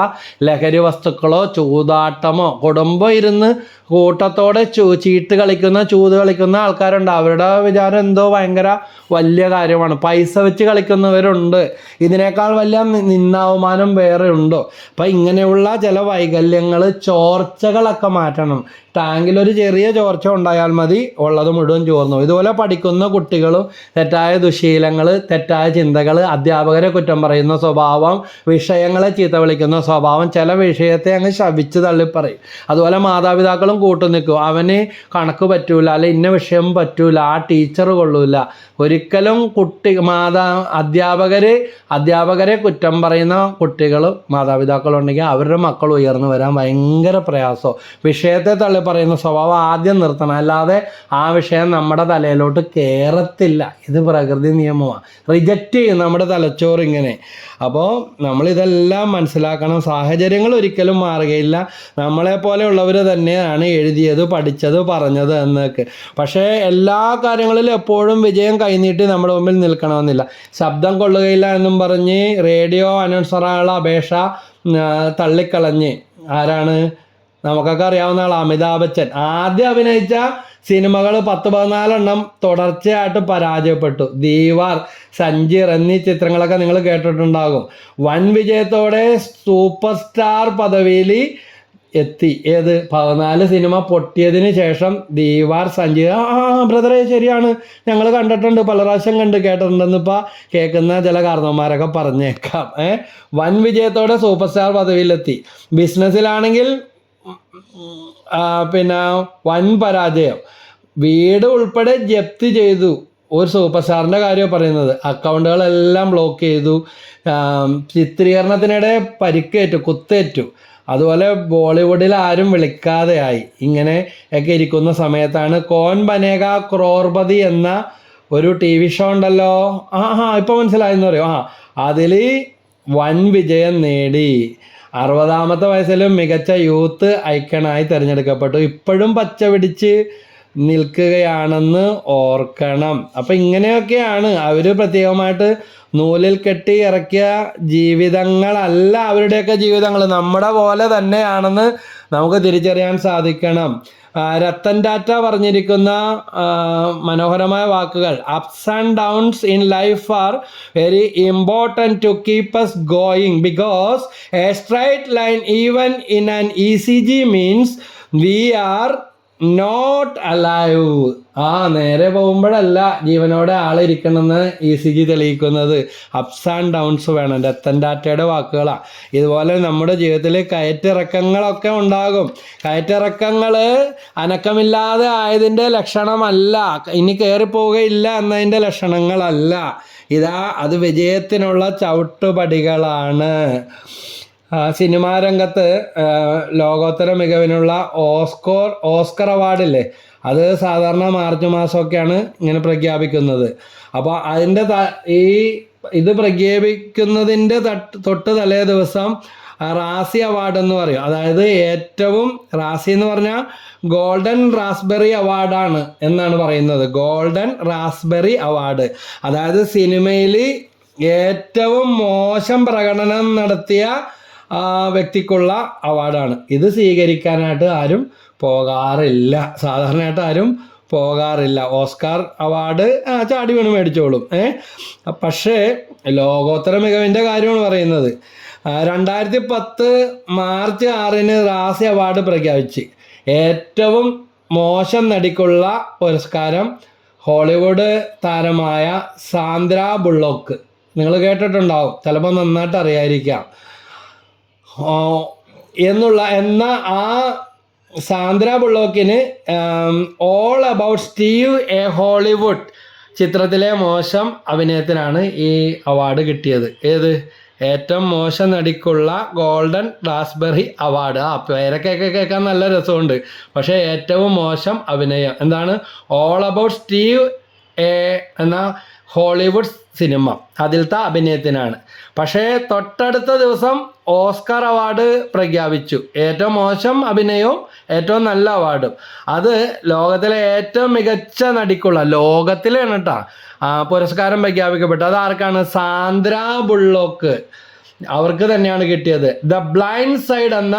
ലഹരി വസ്തുക്കളോ ചൂതാട്ടമോ. കുടുംബം ഇരുന്ന് കൂട്ടത്തോടെ ചീട്ട് കളിക്കുന്ന ചൂത് കളിക്കുന്ന ആൾക്കാരുണ്ട്. അവരുടെ വിചാരം എന്തോ ഭയങ്കര വലിയ കാര്യമാണ്. പൈസ വെച്ച് കളിക്കുന്നവരുണ്ട്. ഇതിനേക്കാൾ വലിയ നിന്നാവമാനം വേറെ ഉണ്ടോ? അപ്പം ഇങ്ങനെയുള്ള ചില വൈകല്യങ്ങൾ, ചോർച്ചകളൊക്കെ മാറ്റണം. ടാങ്കിലൊരു ചെറിയ ചോർച്ച ഉണ്ടായാൽ മതി, ഉള്ളത് മുഴുവൻ ചോർന്നു. ഇതുപോലെ പഠിക്കുന്ന കുട്ടികളും തെറ്റായ ദുശീലങ്ങൾ, തെറ്റായ ചിന്തകൾ, അധ്യാപകരെ കുറ്റം പറയുന്ന സ്വഭാവം, വിഷയങ്ങളെ ചീത്ത വിളിക്കുന്ന സ്വഭാവം, ചില വിഷയത്തെ അങ്ങ് ശപിച്ച് തള്ളിപ്പറയും. അതുപോലെ മാതാപിതാക്കളും കൂട്ടു നിൽക്കും. അവന് കണക്ക് പറ്റൂല, അല്ലെ ഇന്ന വിഷയം പറ്റൂല, ആ ടീച്ചർ കൊള്ളൂല. ഒരിക്കലും അധ്യാപകരെ കുറ്റം പറയുന്ന കുട്ടികളും മാതാപിതാക്കളും ഉണ്ടെങ്കിൽ അവരുടെ മക്കൾ ഉയർന്നു വരാൻ ഭയങ്കര പ്രയാസമോ. വിഷയത്തെ തള്ളി പറയുന്ന സ്വഭാവം ആദ്യം നിർത്തണം, അല്ലാതെ ആ വിഷയം നമ്മുടെ തലയിലോട്ട് കയറത്തില്ല. ഇത് പ്രകൃതി നിയമമാണ്. റിജക്റ്റ് ചെയ്യും നമ്മുടെ തലച്ചോറ് ഇങ്ങനെ. അപ്പോൾ നമ്മളിതെല്ലാം മനസ്സിലാക്കണം. സാഹചര്യങ്ങൾ ഒരിക്കലും മാറുകയില്ല. നമ്മളെപ്പോലെയുള്ളവർ തന്നെയാണ് എഴുതിയത്, പഠിച്ചത്, പറഞ്ഞത് എന്നൊക്കെ. പക്ഷേ എല്ലാ കാര്യങ്ങളിലും എപ്പോഴും വിജയം കൈനീട്ടി നമ്മുടെ മുമ്പിൽ നിൽക്കണമെന്നില്ല. ശബ്ദം കൊള്ളുകയില്ല എന്നും പറഞ്ഞ് റേഡിയോ അനൗൺസറായുള്ള അപേക്ഷ തള്ളിക്കളഞ്ഞ് ആരാണ്? നമുക്കൊക്കെ അറിയാവുന്ന ആൾ അമിതാഭ് ബച്ചൻ. ആദ്യം അഭിനയിച്ച സിനിമകൾ 10-14 തുടർച്ചയായിട്ട് പരാജയപ്പെട്ടു. ദീവാർ, സഞ്ജീർ എന്നീ ചിത്രങ്ങളൊക്കെ നിങ്ങൾ കേട്ടിട്ടുണ്ടാകും. വൻ വിജയത്തോടെ സൂപ്പർ സ്റ്റാർ പദവിയിൽ എത്തി. 14 സിനിമ പൊട്ടിയതിന് ശേഷം ദീവാർ, സഞ്ജീർ. ബ്രദറെ ശരിയാണ്, ഞങ്ങൾ കണ്ടിട്ടുണ്ട്, പല പ്രാവശ്യം കേട്ടിട്ടുണ്ടെന്ന് ഇപ്പോൾ കേൾക്കുന്ന ചില കാരണവന്മാരൊക്കെ പറഞ്ഞേക്കാം. വൻ വിജയത്തോടെ സൂപ്പർ സ്റ്റാർ പദവിയിലെത്തി. ബിസിനസ്സിലാണെങ്കിൽ വൻ പരാജയം. വീട് ഉൾപ്പെടെ ജപ്തി ചെയ്തു. ഒരു സൂപ്പർ സ്റ്റാറിൻ്റെ കാര്യമാണ് പറയുന്നത്. അക്കൗണ്ടുകളെല്ലാം ബ്ലോക്ക് ചെയ്തു. ചിത്രീകരണത്തിനിടെ പരിക്കേറ്റു, കുത്തേറ്റു. അതുപോലെ ബോളിവുഡിൽ ആരും വിളിക്കാതെയായി. ഇങ്ങനെ ഒക്കെ ഇരിക്കുന്ന സമയത്താണ് കോൻ ബനേഗ ക്രോർപതി എന്ന ഒരു TV ഷോ ഉണ്ടല്ലോ. ഇപ്പോൾ മനസ്സിലായെന്ന് പറയും. അതിൽ വൻ വിജയം നേടി. 60ാമത്തെ വയസ്സിലും മികച്ച യൂത്ത് ഐക്കണായി തിരഞ്ഞെടുക്കപ്പെട്ടു. ഇപ്പോഴും പച്ച പിടിച്ച് നിൽക്കുകയാണെന്ന് ഓർക്കണം. അപ്പം ഇങ്ങനെയൊക്കെയാണ് അവർ പ്രത്യേകമായിട്ട് നൂലിൽ കെട്ടി ഇറക്കിയ ജീവിതങ്ങളല്ല അവരുടെയൊക്കെ ജീവിതങ്ങൾ. നമ്മുടെ പോലെ തന്നെയാണെന്ന് നമുക്ക് തിരിച്ചറിയാൻ സാധിക്കണം. രത്തൻ ടാറ്റ പറഞ്ഞിരിക്കുന്ന മനോഹരമായ വാക്കുകൾ: ups and downs in life are very important to keep us going because a straight line even in an ECG means we are not alive. നേരെ പോകുമ്പോഴല്ല ജീവനോടെ ആളിരിക്കണമെന്ന് ECG തെളിയിക്കുന്നത്. അപ്സ് ആൻഡ് ഡൗൺസ് വേണം. രത്തൻ ടാറ്റയുടെ വാക്കുകളാണ്. ഇതുപോലെ നമ്മുടെ ജീവിതത്തിൽ കയറ്റിറക്കങ്ങളൊക്കെ ഉണ്ടാകും. കയറ്റിറക്കങ്ങൾ അനക്കമില്ലാതെ ആയതിൻ്റെ ലക്ഷണമല്ല, ഇനി കയറിപ്പോവുകയില്ല എന്നതിൻ്റെ ലക്ഷണങ്ങളല്ല. അത് വിജയത്തിനുള്ള ചവിട്ടുപടികളാണ്. സിനിമാ രംഗത്ത് ലോകോത്തര മികവിനുള്ള ഓസ്കർ അവാർഡില്ലേ, അത് സാധാരണ മാർച്ച് മാസമൊക്കെയാണ് ഇങ്ങനെ പ്രഖ്യാപിക്കുന്നത്. അപ്പോൾ അതിൻ്റെ ഇത് പ്രഖ്യാപിക്കുന്നതിൻ്റെ തൊട്ട് തലേ ദിവസം റാസി അവാർഡ് എന്ന് പറയും. അതായത് ഏറ്റവും റാസി എന്ന് പറഞ്ഞാൽ ഗോൾഡൻ റാസ്ബെറി അവാർഡാണ് എന്നാണ് പറയുന്നത്. ഗോൾഡൻ റാസ്ബെറി അവാർഡ് അതായത് സിനിമയിൽ ഏറ്റവും മോശം പ്രകടനം നടത്തിയ വ്യക്തിക്കുള്ള അവാർഡാണ്. ഇത് സ്വീകരിക്കാനായിട്ട് ആരും പോകാറില്ല, സാധാരണയായിട്ട് ആരും പോകാറില്ല. ഓസ്കാർ അവാർഡ് ചാടി വീണ് മേടിച്ചോളും. പക്ഷേ ലോകോത്തര മികവിൻ്റെ കാര്യമാണ് പറയുന്നത്. 2010 മാർച്ച് 6 റാസി അവാർഡ് പ്രഖ്യാപിച്ച് ഏറ്റവും മോശം നടിക്കുള്ള പുരസ്കാരം ഹോളിവുഡ് താരമായ സാന്ദ്ര ബുള്ളോക്ക്. നിങ്ങൾ കേട്ടിട്ടുണ്ടാവും, ചിലപ്പോൾ നന്നായിട്ട് അറിയാതിരിക്കാം. എന്ന ആ സാന്ദ്ര ബുള്ളോക്കിന് All About Steve a Hollywood ചിത്രത്തിലെ മോശം അഭിനയത്തിനാണ് ഈ അവാർഡ് കിട്ടിയത്. ഏറ്റവും മോശം നടിക്കുള്ള ഗോൾഡൻ റാസ്ബെറി അവാർഡ്. പേരൊക്കെ കേൾക്കാൻ നല്ല രസമുണ്ട്. പക്ഷേ ഏറ്റവും മോശം അഭിനയം എന്താണ്? ഓൾ അബൌട്ട് സ്റ്റീവ് എന്ന ഹോളിവുഡ് സിനിമ, അതിലത്തെ അഭിനയത്തിനാണ്. പക്ഷേ തൊട്ടടുത്ത ദിവസം ഓസ്കാർ അവാർഡ് പ്രഖ്യാപിച്ചു. ഏറ്റവും മോശം അഭിനയവും ഏറ്റവും നല്ല അവാർഡും. അത് ലോകത്തിലെ ഏറ്റവും മികച്ച നടിക്കുള്ള, ലോകത്തിലാണ് കേട്ടോ, പുരസ്കാരം പ്രഖ്യാപിക്കപ്പെട്ടു. അത് ആർക്കാണ്? സാന്ദ്ര ബുള്ളോക്ക്. അവർക്ക് തന്നെയാണ് കിട്ടിയത്. ദ ബ്ലൈൻഡ് സൈഡ് എന്ന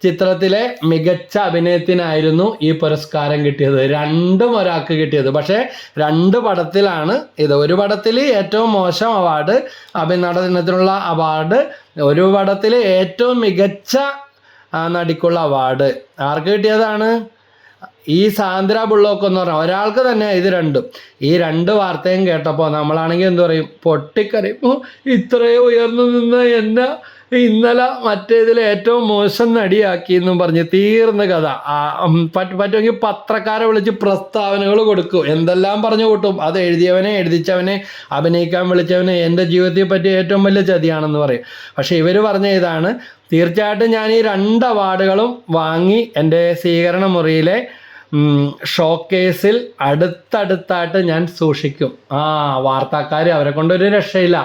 ചിത്രത്തിലെ മികച്ച അഭിനയത്തിനായിരുന്നു ഈ പുരസ്കാരം കിട്ടിയത്. രണ്ടും ഒരാൾക്ക് കിട്ടിയത്. പക്ഷേ 2 പടത്തിലാണ് ഇത്. ഒരു പടത്തിൽ ഏറ്റവും മോശം അവാർഡ്, അഭിനടനത്തിനുള്ള അവാർഡ്. ഒരു പടത്തിൽ ഏറ്റവും മികച്ച നടിക്കുള്ള അവാർഡ് ആർക്ക് കിട്ടിയതാണ്? ഈ സാന്ദ്ര ബുള്ളോക്ക് എന്ന് പറഞ്ഞാൽ ഒരാൾക്ക് തന്നെ ഇത് രണ്ടും. ഈ 2 വാർത്തയും കേട്ടപ്പോൾ നമ്മളാണെങ്കിൽ എന്തു പറയും? പൊട്ടിക്കരയും. ഇത്രയും ഉയർന്നു നിന്ന് എന്നെ ഇന്നലെ മറ്റേതിൽ ഏറ്റവും മോശം നടിയാക്കി എന്നും പറഞ്ഞ് തീർന്ന കഥ. പറ്റുമെങ്കിൽ പത്രക്കാരെ വിളിച്ച് പ്രസ്താവനകൾ കൊടുക്കും, എന്തെല്ലാം പറഞ്ഞു കൂട്ടും. അത് എഴുതിയവനെ, എഴുതിച്ചവനെ, അഭിനയിക്കാൻ വിളിച്ചവനെ എൻ്റെ ജീവിതത്തെ പറ്റി ഏറ്റവും വലിയ ചതിയാണെന്ന് പറയും. പക്ഷേ ഇവർ പറഞ്ഞ ഇതാണ്. തീർച്ചയായിട്ടും ഞാൻ ഈ 2 അവാർഡുകളും വാങ്ങി എൻ്റെ സ്വീകരണ മുറിയിലെ ഷോക്കേസിൽ അടുത്തടുത്തായിട്ട് ഞാൻ സൂക്ഷിക്കും. വാർത്തക്കാർ അവരെ കൊണ്ടൊരു രക്ഷയില്ല.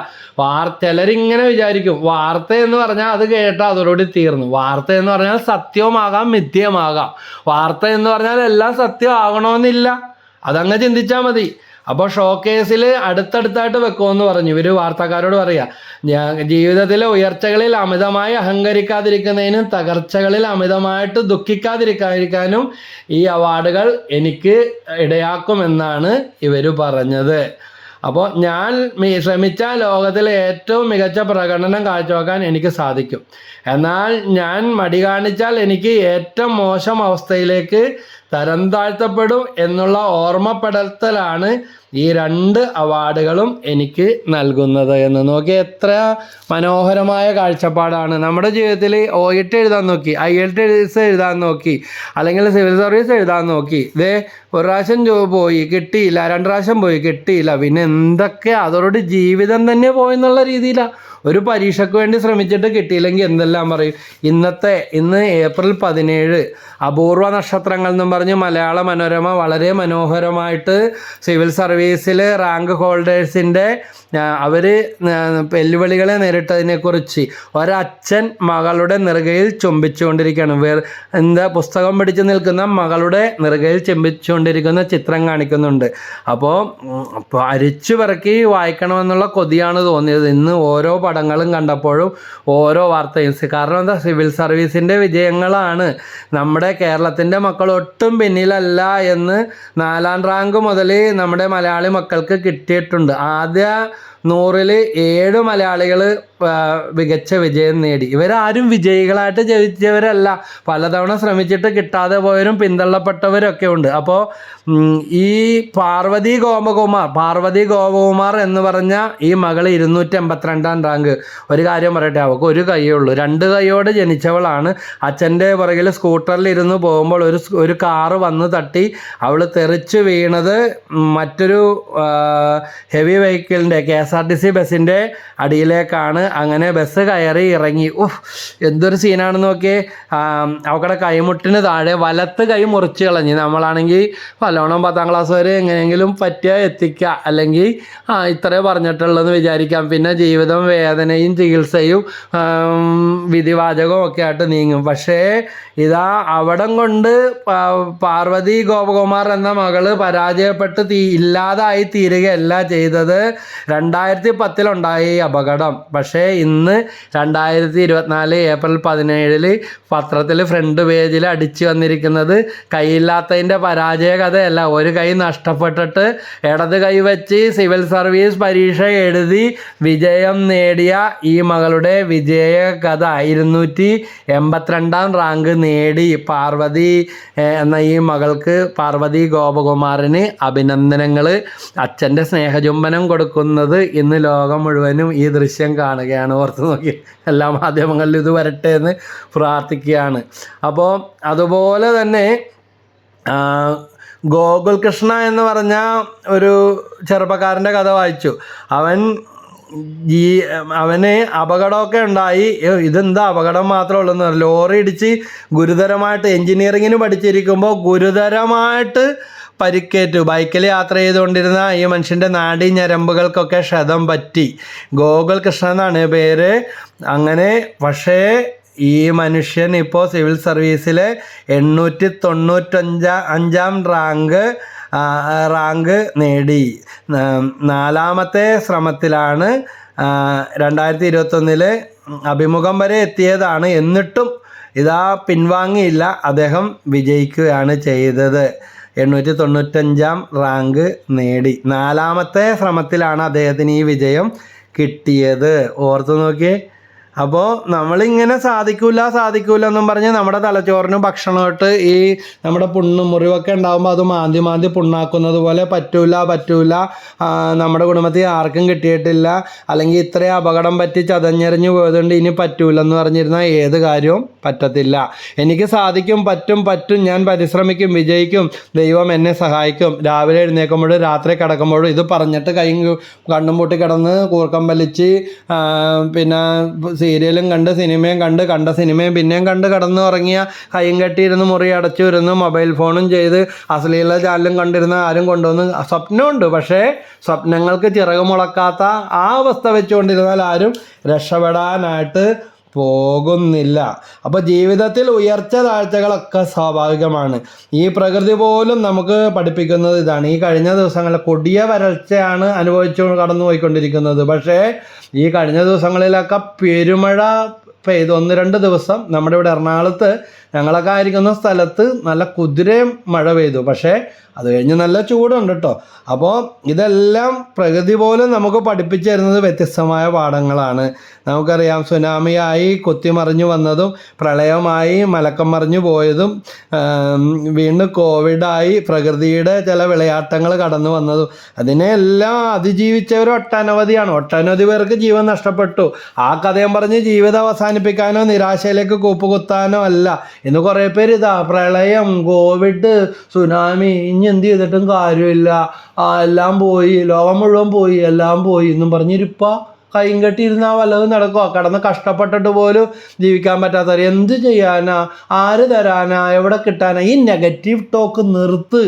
ചിലരിങ്ങനെ വിചാരിക്കും വാർത്ത എന്ന് പറഞ്ഞാൽ അത് കേട്ടാൽ അതോടുകൂടി തീർന്നു. വാർത്ത എന്ന് പറഞ്ഞാൽ സത്യവുമാകാം മിഥ്യമാകാം. വാർത്ത എന്ന് പറഞ്ഞാൽ എല്ലാം സത്യം ആകണമെന്നില്ല. അതങ്ങ് ചിന്തിച്ചാൽ മതി. അപ്പോൾ ഷോക്കേസിൽ അടുത്തടുത്തായിട്ട് വെക്കുമെന്ന് പറഞ്ഞു ഇവർ വാർത്തക്കാരോട് പറയുക. ജീവിതത്തിലെ ഉയർച്ചകളിൽ അമിതമായി അഹങ്കരിക്കാതിരിക്കുന്നതിനും തകർച്ചകളിൽ അമിതമായിട്ട് ദുഃഖിക്കാതിരിക്കാതിരിക്കാനും ഈ അവാർഡുകൾ എനിക്ക് ഇടയാക്കുമെന്നാണ് ഇവർ പറഞ്ഞത്. അപ്പോൾ ഞാൻ ശ്രമിച്ചാൽ ലോകത്തിലെ ഏറ്റവും മികച്ച പ്രകടനം കാഴ്ചവെക്കാൻ എനിക്ക് സാധിക്കും. എന്നാൽ ഞാൻ മടി കാണിച്ചാൽ എനിക്ക് ഏറ്റവും മോശം അവസ്ഥയിലേക്ക് തരം താഴ്ത്തപ്പെടും എന്നുള്ള ഓർമ്മപ്പെടുത്തലാണ് ഈ 2 അവാർഡുകളും എനിക്ക് നൽകുന്നത് എന്ന്. നോക്കി എത്ര മനോഹരമായ കാഴ്ചപ്പാടാണ്. നമ്മുടെ ജീവിതത്തിൽ OET എഴുതാൻ നോക്കി, IELTS എഴുതാൻ നോക്കി, അല്ലെങ്കിൽ സിവിൽ സർവീസ് എഴുതാൻ നോക്കി. ഇതേ ഒരു പ്രാവശ്യം പോയി കിട്ടിയില്ല, 2 പ്രാവശ്യം പോയി കിട്ടിയില്ല, പിന്നെ എന്തൊക്കെ അതോട് ജീവിതം തന്നെ പോയെന്നുള്ള രീതിയിലാണ്. ഒരു പരീക്ഷയ്ക്ക് വേണ്ടി ശ്രമിച്ചിട്ട് കിട്ടിയില്ലെങ്കിൽ എന്തെല്ലാം പറയും. ഇന്ന് ഏപ്രിൽ 17 അപൂർവ നക്ഷത്രങ്ങൾ എന്നും പറഞ്ഞ് മലയാള മനോരമ വളരെ മനോഹരമായിട്ട് സിവിൽ സർവീസിൽ റാങ്ക് ഹോൾഡേഴ്സിൻ്റെ അവർ വെല്ലുവിളികളെ നേരിട്ടതിനെക്കുറിച്ച് ഒരച്ഛൻ മകളുടെ നെറുകയിൽ ചുംബിച്ചുകൊണ്ടിരിക്കുകയാണ്. പുസ്തകം പിടിച്ച് നിൽക്കുന്ന മകളുടെ നെറുകയിൽ ചുംബിച്ചുകൊണ്ടിരിക്കുന്ന ചിത്രം കാണിക്കുന്നുണ്ട്. അപ്പോൾ അരിച്ചു പിറക്കി വായിക്കണമെന്നുള്ള കൊതിയാണ് തോന്നിയത് ഇന്ന് ഓരോ പടങ്ങളും കണ്ടപ്പോഴും ഓരോ വാർത്തയും. കാരണം എന്താ? സിവിൽ സർവീസിൻ്റെ വിജയങ്ങളാണ്. നമ്മുടെ കേരളത്തിൻ്റെ മക്കൾ ഒട്ടും പിന്നിലല്ല എന്ന് 4ാം റാങ്ക് മുതൽ നമ്മുടെ മലയാളി മക്കൾക്ക് കിട്ടിയിട്ടുണ്ട്. ആദ്യ 100ൽ 7 മലയാളികൾ മികച്ച വിജയം നേടി. ഇവരാരും വിജയികളായിട്ട് ജയിച്ചവരല്ല. പലതവണ ശ്രമിച്ചിട്ട് കിട്ടാതെ പോയവരും പിന്തള്ളപ്പെട്ടവരൊക്കെ ഉണ്ട്. അപ്പോൾ ഈ പാർവതി ഗോപകുമാർ എന്ന് പറഞ്ഞ ഈ മകൾ 282ാം റാങ്ക്. ഒരു കാര്യം പറയട്ടെ, അവൾക്ക് ഒരു കൈയേ ഉള്ളൂ. 2 കൈയോടെ ജനിച്ചവളാണ്. അച്ഛൻ്റെ പുറകിൽ സ്കൂട്ടറിലിരുന്ന് പോകുമ്പോൾ ഒരു കാറ് വന്ന് തട്ടി അവൾ തെറിച്ച് വീണത് മറ്റൊരു ഹെവി വെഹിക്കിളിൻ്റെ KSRTC ബസ്സിൻ്റെ അടിയിലേക്കാണ്. അങ്ങനെ ബസ് കയറി ഇറങ്ങി. എന്തൊരു സീനാണെന്ന് നോക്കിയേ. അവക്കടെ കൈമുട്ടിന് താഴെ വലത്ത് കൈ മുറിച്ച് കളഞ്ഞ്. നമ്മളാണെങ്കിൽ നല്ലോണം 10ാം ക്ലാസ് വരെ എങ്ങനെയെങ്കിലും പറ്റിയാൽ എത്തിക്കുക, അല്ലെങ്കിൽ ഇത്രേ പറഞ്ഞിട്ടുള്ളതെന്ന് വിചാരിക്കാം. പിന്നെ ജീവിതം വേദനയും ചികിത്സയും വിധിവാചകവും ഒക്കെ ആയിട്ട് നീങ്ങും. പക്ഷേ ഇതാ അവിടം കൊണ്ട് പാർവതി ഗോപകുമാർ എന്ന മകള് പരാജയപ്പെട്ട് ഇല്ലാതായി തീരുകയല്ല ചെയ്തത്. 2010 ഈ അപകടം. പക്ഷേ ഇന്ന് 2024 ഏപ്രിൽ 17 പത്രത്തിൽ ഫ്രണ്ട് പേജിൽ അടിച്ചു വന്നിരിക്കുന്നത് കൈയില്ലാത്തതിൻ്റെ പരാജയ കഥയല്ല. ഒരു കൈ നഷ്ടപ്പെട്ടിട്ട് ഇടത് കൈ വെച്ച് സിവിൽ സർവീസ് പരീക്ഷ എഴുതി വിജയം നേടിയ ഈ മകളുടെ വിജയ കഥ. 282ാം റാങ്ക് നേടി പാർവതി എന്ന ഈ മകൾക്ക്, പാർവതി ഗോപകുമാറിന് അഭിനന്ദനങ്ങൾ. അച്ഛൻ്റെ സ്നേഹചുംബനം കൊടുക്കുന്നത് ഇന്ന് ലോകം മുഴുവനും ഈ ദൃശ്യം കാണുകയാണ്. ഓർത്ത് നോക്കി എല്ലാ മാധ്യമങ്ങളിലും ഇത് വരട്ടെ എന്ന് പ്രാർത്ഥിക്കുകയാണ്. അപ്പോൾ അതുപോലെ തന്നെ ഗോകുൽ കൃഷ്ണ എന്ന് പറഞ്ഞ ഒരു ചെറുപ്പക്കാരൻ്റെ കഥ വായിച്ചു. അവന് അപകടമൊക്കെ ഉണ്ടായി. ഇതെന്താ അപകടം മാത്രമേ ഉള്ളൂ. ലോറി ഇടിച്ച് ഗുരുതരമായിട്ട് എൻജിനീയറിങ്ങിന് പഠിച്ചിരിക്കുമ്പോൾ ഗുരുതരമായിട്ട് പരിക്കേറ്റു. ബൈക്കിൽ യാത്ര ചെയ്തുകൊണ്ടിരുന്ന ഈ മനുഷ്യൻ്റെ നാഡീ ഞരമ്പുകൾക്കൊക്കെ ക്ഷതം പറ്റി. ഗോകുൽ കൃഷ്ണ എന്നാണ് പേര്. അങ്ങനെ പക്ഷേ ഈ മനുഷ്യൻ ഇപ്പോൾ സിവിൽ സർവീസിൽ 895ാം റാങ്ക് നേടി. 4ാമത്തെ ശ്രമത്തിലാണ്. 2021 അഭിമുഖം വരെ എത്തിയതാണ്. എന്നിട്ടും ഇതാ പിൻവാങ്ങിയില്ല, അദ്ദേഹം വിജയിക്കുകയാണ് ചെയ്തത്. 895 റാങ്ക് നേടി. 4ാമത്തെ ശ്രമത്തിലാണ് അദ്ദേഹത്തിന് ഈ വിജയം കിട്ടിയത്. ഓർത്തു നോക്കിയേ. അപ്പോൾ നമ്മളിങ്ങനെ സാധിക്കൂല എന്നും പറഞ്ഞ് നമ്മുടെ തലച്ചോറിന് ഭക്ഷണമായിട്ട് ഈ നമ്മുടെ മുറിവൊക്കെ ഉണ്ടാകുമ്പോൾ അത് മാന്തി പുണ്ണാക്കുന്നത് പോലെ പറ്റൂല, നമ്മുടെ കുടുംബത്തിൽ ആർക്കും കിട്ടിയിട്ടില്ല, അല്ലെങ്കിൽ ഇത്രയും അപകടം പറ്റി ചതഞ്ഞെറിഞ്ഞ് പോയതുകൊണ്ട് ഇനി പറ്റൂല എന്ന് പറഞ്ഞിരുന്നാൽ ഏത് കാര്യവും പറ്റത്തില്ല. എനിക്ക് സാധിക്കും, പറ്റും, ഞാൻ പരിശ്രമിക്കും, വിജയിക്കും, ദൈവം എന്നെ സഹായിക്കും. രാവിലെ എഴുന്നേൽക്കുമ്പോഴും രാത്രി കിടക്കുമ്പോഴും ഇത് പറഞ്ഞിട്ട് കണ്ണും പൂട്ടി കിടന്ന് കൂർക്കം വലിച്ച് പിന്നെ സീരിയലും കണ്ട് സിനിമയും കണ്ട സിനിമയും പിന്നെയും കണ്ട് കിടന്നു ഉറങ്ങിയ കയ്യും കെട്ടിയിരുന്ന് മുറി അടച്ചു വരുന്നു, മൊബൈൽ ഫോണും ചെയ്ത് അശ്ലീല ചാനലും കണ്ടിരുന്ന ആരും കൊണ്ടുവന്ന് സ്വപ്നമുണ്ട്. പക്ഷേ സ്വപ്നങ്ങൾക്ക് ചിറക് മുളക്കാത്ത ആ അവസ്ഥ വെച്ചുകൊണ്ടിരുന്നാൽ ആരും രക്ഷപ്പെടാനായിട്ട് പോകുന്നില്ല. അപ്പോൾ ജീവിതത്തിൽ ഉയർച്ച താഴ്ചകളൊക്കെ സ്വാഭാവികമാണ്. ഈ പ്രകൃതി പോലും നമുക്ക് പഠിപ്പിക്കുന്നത് ഇതാണ്. ഈ കഴിഞ്ഞ ദിവസങ്ങളിൽ കൊടിയ വരൾച്ചയാണ് അനുഭവിച്ചു കടന്നു പോയിക്കൊണ്ടിരിക്കുന്നത്. പക്ഷേ ഈ കഴിഞ്ഞ ദിവസങ്ങളിലൊക്കെ പെരുമഴ പെയ്തു. 1-2 ദിവസം നമ്മുടെ ഇവിടെ എറണാകുളത്ത് ഞങ്ങളൊക്കെ ആയിരിക്കുന്ന സ്ഥലത്ത് നല്ല കുതിരയും മഴ പെയ്തു. പക്ഷേ അത് കഴിഞ്ഞ് നല്ല ചൂടുണ്ട് കേട്ടോ. അപ്പോൾ ഇതെല്ലാം പ്രകൃതി പോലും നമുക്ക് പഠിപ്പിച്ചു തരുന്നത് വ്യത്യസ്തമായ പാഠങ്ങളാണ്. നമുക്കറിയാം, സുനാമിയായി കൊത്തിമറിഞ്ഞു വന്നതും പ്രളയമായി മലക്കം മറിഞ്ഞു പോയതും വീണ്ടും കോവിഡായി പ്രകൃതിയുടെ ചില വിളയാട്ടങ്ങൾ കടന്നു വന്നതും അതിനെല്ലാം അതിജീവിച്ചവർ ഒട്ടനവധിയാണ്. ഒട്ടനവധി പേർക്ക് ജീവൻ നഷ്ടപ്പെട്ടു. ആ കഥയും പറഞ്ഞ് ജീവിതം അവസാനിപ്പിക്കാനോ നിരാശയിലേക്ക് കൂപ്പുകുത്താനോ അല്ല. ഇന്ന് കുറേ പേര് പ്രളയം, കോവിഡ്, സുനാമി, ഇനി എന്ത് ചെയ്തിട്ടും കാര്യമില്ല, എല്ലാം പോയി, ലോകം മുഴുവൻ പോയി, എല്ലാം പോയി എന്നും പറഞ്ഞിരിപ്പാ കൈയും കെട്ടിയിരുന്നാൽ വല്ലതും നടക്കുക. കടന്ന് കഷ്ടപ്പെട്ടിട്ട് പോലും ജീവിക്കാൻ പറ്റാത്തവർ എന്ത് ചെയ്യാനാ, ആര് തരാനാ, എവിടെ കിട്ടാനാ? ഈ നെഗറ്റീവ് ടോക്ക് നിർത്ത്.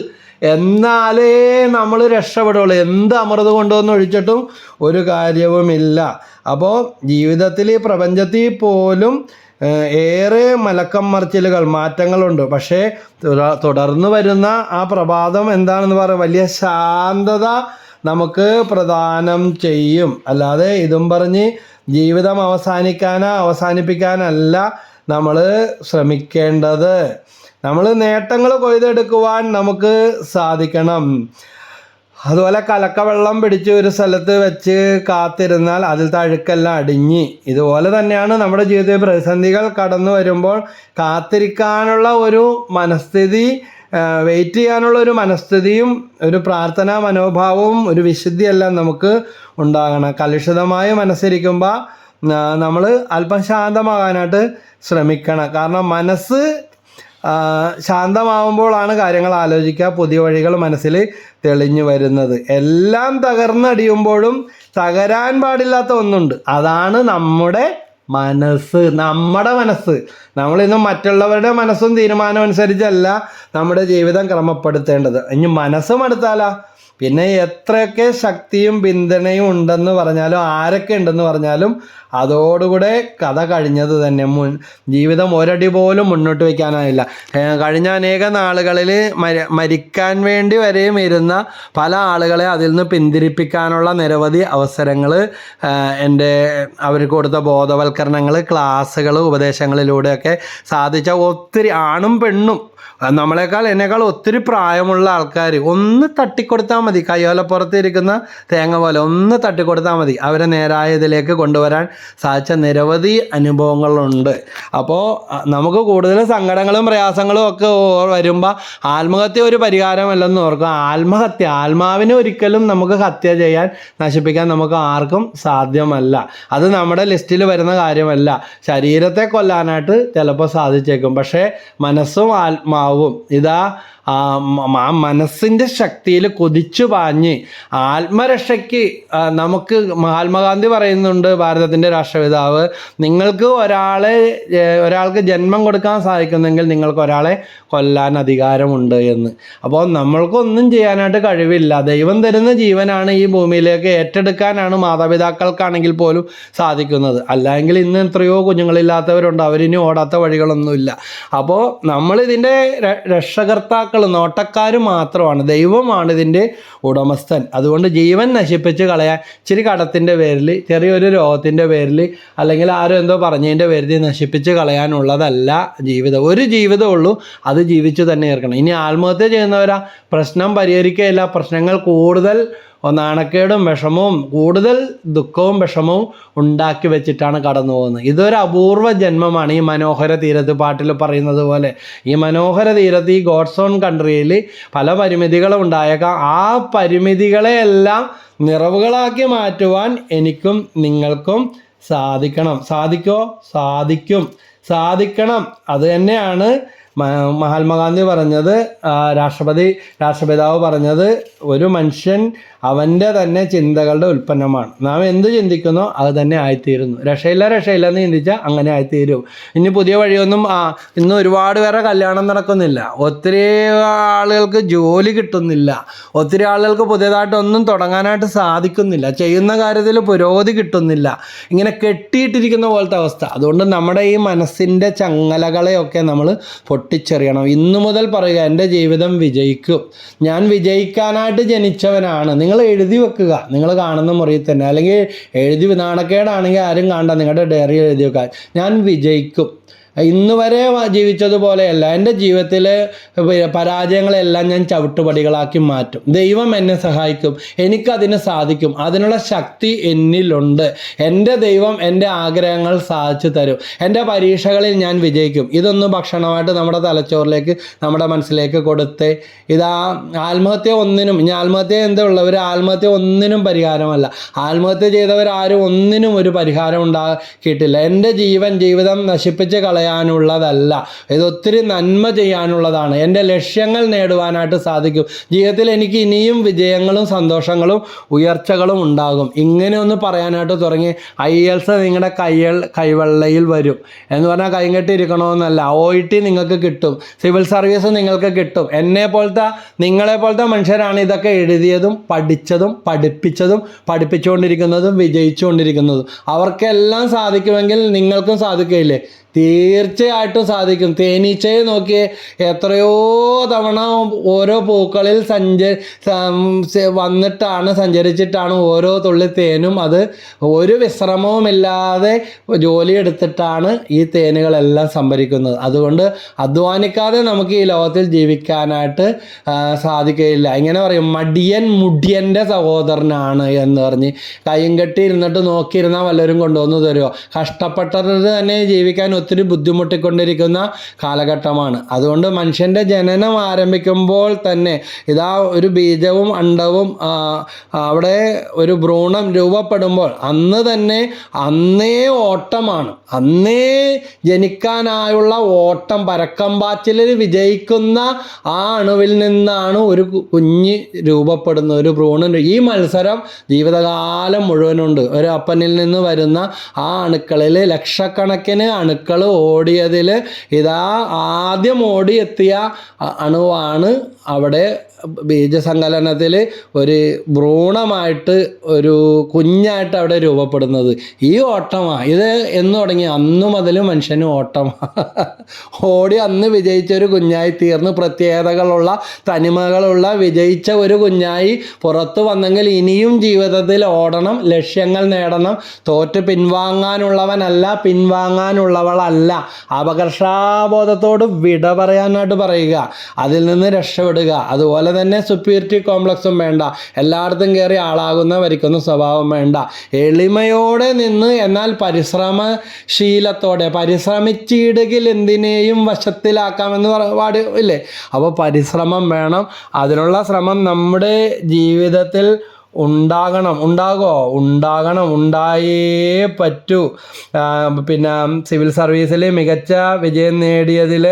എന്നാലേ നമ്മൾ രക്ഷപ്പെടുള്ളൂ. എന്ത് അമൃത് കൊണ്ടുവന്ന് ഒഴിച്ചിട്ടും ഒരു കാര്യവുമില്ല. അപ്പോൾ ജീവിതത്തിൽ ഈ പ്രപഞ്ചത്തിൽ പോലും ഏറെ മലക്കം മറിച്ചിലുകൾ, മാറ്റങ്ങളുണ്ട്. പക്ഷേ തുടർന്ന് വരുന്ന ആ പ്രഭാതം എന്താണെന്ന് പറയുക, വലിയ ശാന്തത നമുക്ക് പ്രദാനം ചെയ്യും. അല്ലാതെ ഇതും പറഞ്ഞ് ജീവിതം അവസാനിപ്പിക്കാനല്ല നമ്മൾ ശ്രമിക്കേണ്ടത്. നമ്മൾ നേട്ടങ്ങൾ കൊയ്തെടുക്കുവാൻ നമുക്ക് സാധിക്കണം. അതുപോലെ കലക്കവെള്ളം പിടിച്ച് ഒരു സ്ഥലത്ത് വെച്ച് കാത്തിരുന്നാൽ അതിൽ അഴുക്കെല്ലാം അടിഞ്ഞ്, ഇതുപോലെ തന്നെയാണ് നമ്മുടെ ജീവിതത്തിൽ പ്രതിസന്ധികൾ കടന്നു വരുമ്പോൾ കാത്തിരിക്കാനുള്ള ഒരു മനസ്ഥിതി, വെയിറ്റ് ചെയ്യാനുള്ള ഒരു മനസ്ഥിതിയും ഒരു പ്രാർത്ഥനാ മനോഭാവവും ഒരു വിശുദ്ധിയെല്ലാം നമുക്ക് ഉണ്ടാകണം. കലുഷിതമായ മനസ്സിരിക്കുമ്പോൾ നമ്മൾ അല്പം ശാന്തമാകാനായിട്ട് ശ്രമിക്കണം. കാരണം മനസ്സ് ശാന്തമാവുമ്പോഴാണ് കാര്യങ്ങൾ ആലോചിക്കുക, പുതിയ വഴികൾ മനസ്സിൽ തെളിഞ്ഞു വരുന്നത്. എല്ലാം തകർന്നടിയുമ്പോഴും തകരാൻ പാടില്ലാത്ത ഒന്നുണ്ട്, അതാണ് നമ്മുടെ മനസ്സ്. നമ്മളിന്ന് മറ്റുള്ളവരുടെ മനസ്സും തീരുമാനം അനുസരിച്ചല്ല നമ്മുടെ ജീവിതം ക്രമപ്പെടുത്തേണ്ടത്. ഇനി മനസ്സ് മടുത്താലാ പിന്നെ എത്രയൊക്കെ ശക്തിയും പിന്തുണയും ഉണ്ടെന്ന് പറഞ്ഞാലും ആരൊക്കെ ഉണ്ടെന്ന് പറഞ്ഞാലും അതോടുകൂടെ കഥ കഴിഞ്ഞത് തന്നെ. ജീവിതം ഒരടി പോലും മുന്നോട്ട് വയ്ക്കാനായില്ല. കഴിഞ്ഞ അനേക നാളുകളിൽ മരിക്കാൻ വേണ്ടി വരെയും ഇരുന്ന പല ആളുകളെ അതിൽ നിന്ന് പിന്തിരിപ്പിക്കാനുള്ള നിരവധി അവസരങ്ങൾ അവർക്ക് കൊടുത്ത ബോധവൽക്കരണങ്ങൾ, ക്ലാസ്സുകൾ, ഉപദേശങ്ങളിലൂടെയൊക്കെ സാധിച്ച ഒത്തിരി ആണും പെണ്ണും എന്നേക്കാൾ ഒത്തിരി പ്രായമുള്ള ആൾക്കാർ ഒന്ന് തട്ടിക്കൊടുത്താൽ മതി. കയ്യോലപ്പുറത്ത് ഇരിക്കുന്ന തേങ്ങ പോലെ ഒന്ന് തട്ടിക്കൊടുത്താൽ മതി. അവരെ നേരായ ഇതിലേക്ക് കൊണ്ടുവരാൻ സാധിച്ച നിരവധി അനുഭവങ്ങളുണ്ട്. അപ്പോൾ നമുക്ക് കൂടുതൽ സങ്കടങ്ങളും പ്രയാസങ്ങളും ഒക്കെ വരുമ്പോൾ ആത്മഹത്യ ഒരു പരിഹാരമല്ലെന്ന് ഓർക്കുക. ആത്മാവിനെ ഒരിക്കലും നമുക്ക് ഹത്യ ചെയ്യാൻ, നശിപ്പിക്കാൻ നമുക്ക് ആർക്കും സാധ്യമല്ല. അത് നമ്മുടെ ലിസ്റ്റിൽ വരുന്ന കാര്യമല്ല. ശരീരത്തെ കൊല്ലാനായിട്ട് ചിലപ്പോൾ സാധിച്ചേക്കും, പക്ഷേ മനസ്സും ആത്മാവും ഇതാ മനസ്സിൻ്റെ ശക്തിയിൽ കൊതിച്ചു പാഞ്ഞ് ആത്മരക്ഷയ്ക്ക് നമുക്ക് മഹാത്മാഗാന്ധി പറയുന്നുണ്ട്, ഭാരതത്തിൻ്റെ രാഷ്ട്രപിതാവ്, നിങ്ങൾക്ക് ഒരാൾക്ക് ജന്മം കൊടുക്കാൻ സാധിക്കുന്നെങ്കിൽ നിങ്ങൾക്ക് ഒരാളെ കൊല്ലാൻ അധികാരമുണ്ട് എന്ന്. അപ്പോൾ നമ്മൾക്കൊന്നും ചെയ്യാനായിട്ട് കഴിവില്ല. ദൈവം തരുന്ന ജീവനാണ് ഈ ഭൂമിയിലേക്ക് ഏറ്റെടുക്കാനാണ് മാതാപിതാക്കൾക്കാണെങ്കിൽ പോലും സാധിക്കുന്നത്. അല്ലെങ്കിൽ ഇന്ന് എത്രയോ കുഞ്ഞുങ്ങളില്ലാത്തവരുണ്ട്, അവരിനി ഓടാത്ത വഴികളൊന്നുമില്ല. അപ്പോൾ നമ്മളിതിൻ്റെ രക്ഷകർത്താക്കൾ നോട്ടക്കാർ മാത്രമാണ്. ദൈവമാണ് ഇതിൻ്റെ ഉടമസ്ഥൻ. അതുകൊണ്ട് ജീവൻ നശിപ്പിച്ച് കളയാൻ ഇച്ചിരി കടത്തിൻ്റെ പേരിൽ, ചെറിയൊരു രോഗത്തിൻ്റെ പേരിൽ, അല്ലെങ്കിൽ ആരും എന്തോ പറഞ്ഞതിൻ്റെ പേരിൽ നശിപ്പിച്ച് കളയാനുള്ളതല്ല ജീവിതം. ഒരു ജീവിതമേ ഉള്ളൂ, അത് ജീവിച്ചു തന്നെ തീർക്കണം. ഇനി ആത്മഹത്യ ചെയ്യുന്നവരാ പ്രശ്നം പരിഹരിക്കുകയില്ല, പ്രശ്നങ്ങൾ കൂടുതൽ നാണക്കേടും വിഷമവും കൂടുതൽ ദുഃഖവും വിഷമവും ഉണ്ടാക്കി വെച്ചിട്ടാണ് കടന്നു പോകുന്നത്. ഇതൊരു അപൂർവ ജന്മമാണ്. ഈ മനോഹര തീരത്ത് പാട്ടിൽ പറയുന്നത് പോലെ ഈ മനോഹര തീരത്ത്, ഈ ഗോഡ്സ് ഓൺ കൺട്രിയിൽ പല പരിമിതികളും ഉണ്ടായേക്കാം. ആ പരിമിതികളെയെല്ലാം നിറവുകളാക്കി മാറ്റുവാൻ എനിക്കും നിങ്ങൾക്കും സാധിക്കണം. സാധിക്കണം. അത് തന്നെയാണ് മഹാത്മാഗാന്ധി പറഞ്ഞത്, രാഷ്ട്രപിതാവ് പറഞ്ഞത്, ഒരു മനുഷ്യൻ അവൻ്റെ തന്നെ ചിന്തകളുടെ ഉൽപ്പന്നമാണ്. നാം എന്ത് ചിന്തിക്കുന്നോ അത് തന്നെ ആയിത്തീരുന്നു. രക്ഷയില്ല എന്ന് ചിന്തിച്ചാൽ അങ്ങനെ ആയിത്തീരും. ഇനി പുതിയ വഴിയൊന്നും ഇന്ന് ഒരുപാട് പേരെ കല്യാണം നടക്കുന്നില്ല, ഒത്തിരി ആളുകൾക്ക് ജോലി കിട്ടുന്നില്ല, ഒത്തിരി ആളുകൾക്ക് പുതിയതായിട്ടൊന്നും തുടങ്ങാനായിട്ട് സാധിക്കുന്നില്ല, ചെയ്യുന്ന കാര്യത്തിൽ പുരോഗതി കിട്ടുന്നില്ല, ഇങ്ങനെ കെട്ടിയിട്ടിരിക്കുന്ന പോലത്തെ അവസ്ഥ. അതുകൊണ്ട് നമ്മുടെ ഈ മനസ്സിൻ്റെ ചങ്ങലകളെയൊക്കെ നമ്മൾ പൊട്ടിച്ചെറിയണം. ഇന്നു മുതൽ പറയുക, എൻ്റെ ജീവിതം വിജയിക്കും, ഞാൻ വിജയിക്കാനായിട്ട് ജനിച്ചവനാണ്. നിങ്ങൾ എഴുതി വെക്കുക, നിങ്ങൾ കാണുന്ന മുറിയിൽ തന്നെ, അല്ലെങ്കിൽ നാണക്കേടാണെങ്കിൽ ആരും കാണണ്ട, നിങ്ങളുടെ ഡയറി എഴുതി വെക്കുക, ഞാൻ വിജയിക്കും. ഇന്ന് വരെ ജീവിച്ചതുപോലെയല്ല, എൻ്റെ ജീവിതത്തിലെ പരാജയങ്ങളെല്ലാം ഞാൻ ചവിട്ടുപടികളാക്കി മാറ്റും. ദൈവം എന്നെ സഹായിക്കും, എനിക്കതിന് സാധിക്കും, അതിനുള്ള ശക്തി എന്നിലുണ്ട്. എൻ്റെ ദൈവം എൻ്റെ ആഗ്രഹങ്ങൾ സാധിച്ചു തരും, എൻ്റെ പരീക്ഷകളിൽ ഞാൻ വിജയിക്കും. ഇതൊന്ന് ഭക്ഷണമായിട്ട് നമ്മുടെ തലച്ചോറിലേക്ക്, നമ്മുടെ മനസ്സിലേക്ക് കൊടുത്ത്, ഇതാ ആത്മഹത്യ ഒന്നിനും, ഇനി ആത്മഹത്യ എന്താ ഉള്ളവർ, ആത്മഹത്യ ഒന്നിനും പരിഹാരമല്ല. ആത്മഹത്യ ചെയ്തവരാരും ഒന്നിനും ഒരു പരിഹാരം ഉണ്ടാക്കിയിട്ടില്ല. എൻ്റെ ജീവിതം നശിപ്പിച്ച് കളയാനുള്ളതല്ല, ഇതൊത്തിരി നന്മ ചെയ്യാനുള്ളതാണ്. എൻ്റെ ലക്ഷ്യങ്ങൾ നേടുവാനായിട്ട് സാധിക്കും. ജീവിതത്തിൽ എനിക്ക് ഇനിയും വിജയങ്ങളും സന്തോഷങ്ങളും ഉയർച്ചകളും ഉണ്ടാകും. ഇങ്ങനെ ഒന്ന് പറയാനായിട്ട് തുടങ്ങി. IELTS നിങ്ങളുടെ കൈവെള്ളയിൽ വരും എന്ന് പറഞ്ഞാൽ കൈകെട്ടിരിക്കണമെന്നല്ല. OET നിങ്ങൾക്ക് കിട്ടും, സിവിൽ സർവീസ് നിങ്ങൾക്ക് കിട്ടും. നിങ്ങളെപ്പോലത്തെ മനുഷ്യരാണ് ഇതൊക്കെ എഴുതിയതും പഠിച്ചതും പഠിപ്പിച്ചുകൊണ്ടിരിക്കുന്നതും വിജയിച്ചുകൊണ്ടിരിക്കുന്നതും. അവർക്കെല്ലാം സാധിക്കുമെങ്കിൽ നിങ്ങൾക്കും സാധിക്കില്ലേ? തീർച്ചയായിട്ടും സാധിക്കും. തേനീച്ചയെ നോക്കിയേ, എത്രയോ തവണ ഓരോ പൂക്കളിൽ സഞ്ചരിച്ചിട്ടാണ് ഓരോ തുള്ളി തേനും അത് ഒരു വിശ്രമവുമില്ലാതെ ജോലിയെടുത്തിട്ടാണ് ഈ തേനുകളെല്ലാം സംഭരിക്കുന്നത്. അതുകൊണ്ട് അധ്വാനിക്കാതെ നമുക്ക് ഈ ലോകത്തിൽ ജീവിക്കാനായിട്ട് സാധിക്കുകയില്ല. ഇങ്ങനെ പറയും, മടിയൻ മുടിയൻ്റെ സഹോദരനാണ് എന്ന് പറഞ്ഞ് കയ്യും കെട്ടി ഇരുന്നിട്ട് നോക്കിയിരുന്നാൽ വല്ലവരും കൊണ്ടുവന്ന് തരുമോ? കഷ്ടപ്പെട്ടത് തന്നെ ജീവിക്കാൻ ഒത്തിരി ബുദ്ധിമുട്ടിക്കൊണ്ടിരിക്കുന്ന കാലഘട്ടമാണ്. അതുകൊണ്ട് മനുഷ്യൻ്റെ ജനനം ആരംഭിക്കുമ്പോൾ തന്നെ ഇതാ ഒരു ബീജവും അണ്ടവും അവിടെ ഒരു ഭ്രൂണം രൂപപ്പെടുമ്പോൾ അന്നേ ഓട്ടമാണ്, അന്നേ ജനിക്കാനായുള്ള ഓട്ടം, പരക്കമ്പാച്ചിലിൽ വിജയിക്കുന്ന ആ അണുവിൽ നിന്നാണ് ഒരു കുഞ്ഞ് രൂപപ്പെടുന്നത്, ഒരു ഭ്രൂണം. ഈ മത്സരം ജീവിതകാലം മുഴുവനുണ്ട്. ഒരു അപ്പനിൽ നിന്ന് വരുന്ന ആ അണുക്കളിൽ ലക്ഷക്കണക്കിന് അണുക്കൾ ഓടിയതിൽ ഇതാ ആദ്യം ഓടിയെത്തിയ അണുവാണ് അവിടെ ബീജസങ്കലനത്തിൽ ഒരു ഭ്രൂണമായിട്ട് ഒരു കുഞ്ഞായിട്ട് അവിടെ രൂപപ്പെടുന്നത്. ഈ ഓട്ടമാണ് ഇത് എന്ന് തുടങ്ങി അന്നു മുതൽ മനുഷ്യന് ഓട്ടമാണ്. ഓടി അന്ന് വിജയിച്ചൊരു കുഞ്ഞായി തീർന്ന് പ്രത്യേകതകളുള്ള തനിമകളുള്ള വിജയിച്ച ഒരു കുഞ്ഞായി പുറത്തു വന്നെങ്കിൽ ഇനിയും ജീവിതത്തിൽ ഓടണം, ലക്ഷ്യങ്ങൾ നേടണം. തോറ്റ് പിൻവാങ്ങാനുള്ളവളല്ല. അപകർഷാബോധത്തോട് വിട പറയാനായിട്ട് പറയുക, അതിൽ നിന്ന് രക്ഷപ്പെടുക. അതുപോലെ തന്നെ സുപ്പീരിയറിറ്റി കോംപ്ലക്സും വേണ്ട, എല്ലായിടത്തും കയറി ആളാകുന്ന വരിക്കുന്ന സ്വഭാവം വേണ്ട. എളിമയോടെ നിന്ന് എന്നാൽ പരിശ്രമശീലത്തോടെ, പരിശ്രമിച്ചിടുകിൽ എന്തിനേയും വശത്തിലാക്കാമെന്ന് പാട് ഇല്ലേ? അപ്പോൾ പരിശ്രമം വേണം. അതിനുള്ള ശ്രമം നമ്മുടെ ജീവിതത്തിൽ ഉണ്ടായേ പറ്റൂ. പിന്നെ സിവിൽ സർവീസിൽ മികച്ച വിജയം നേടിയതിൽ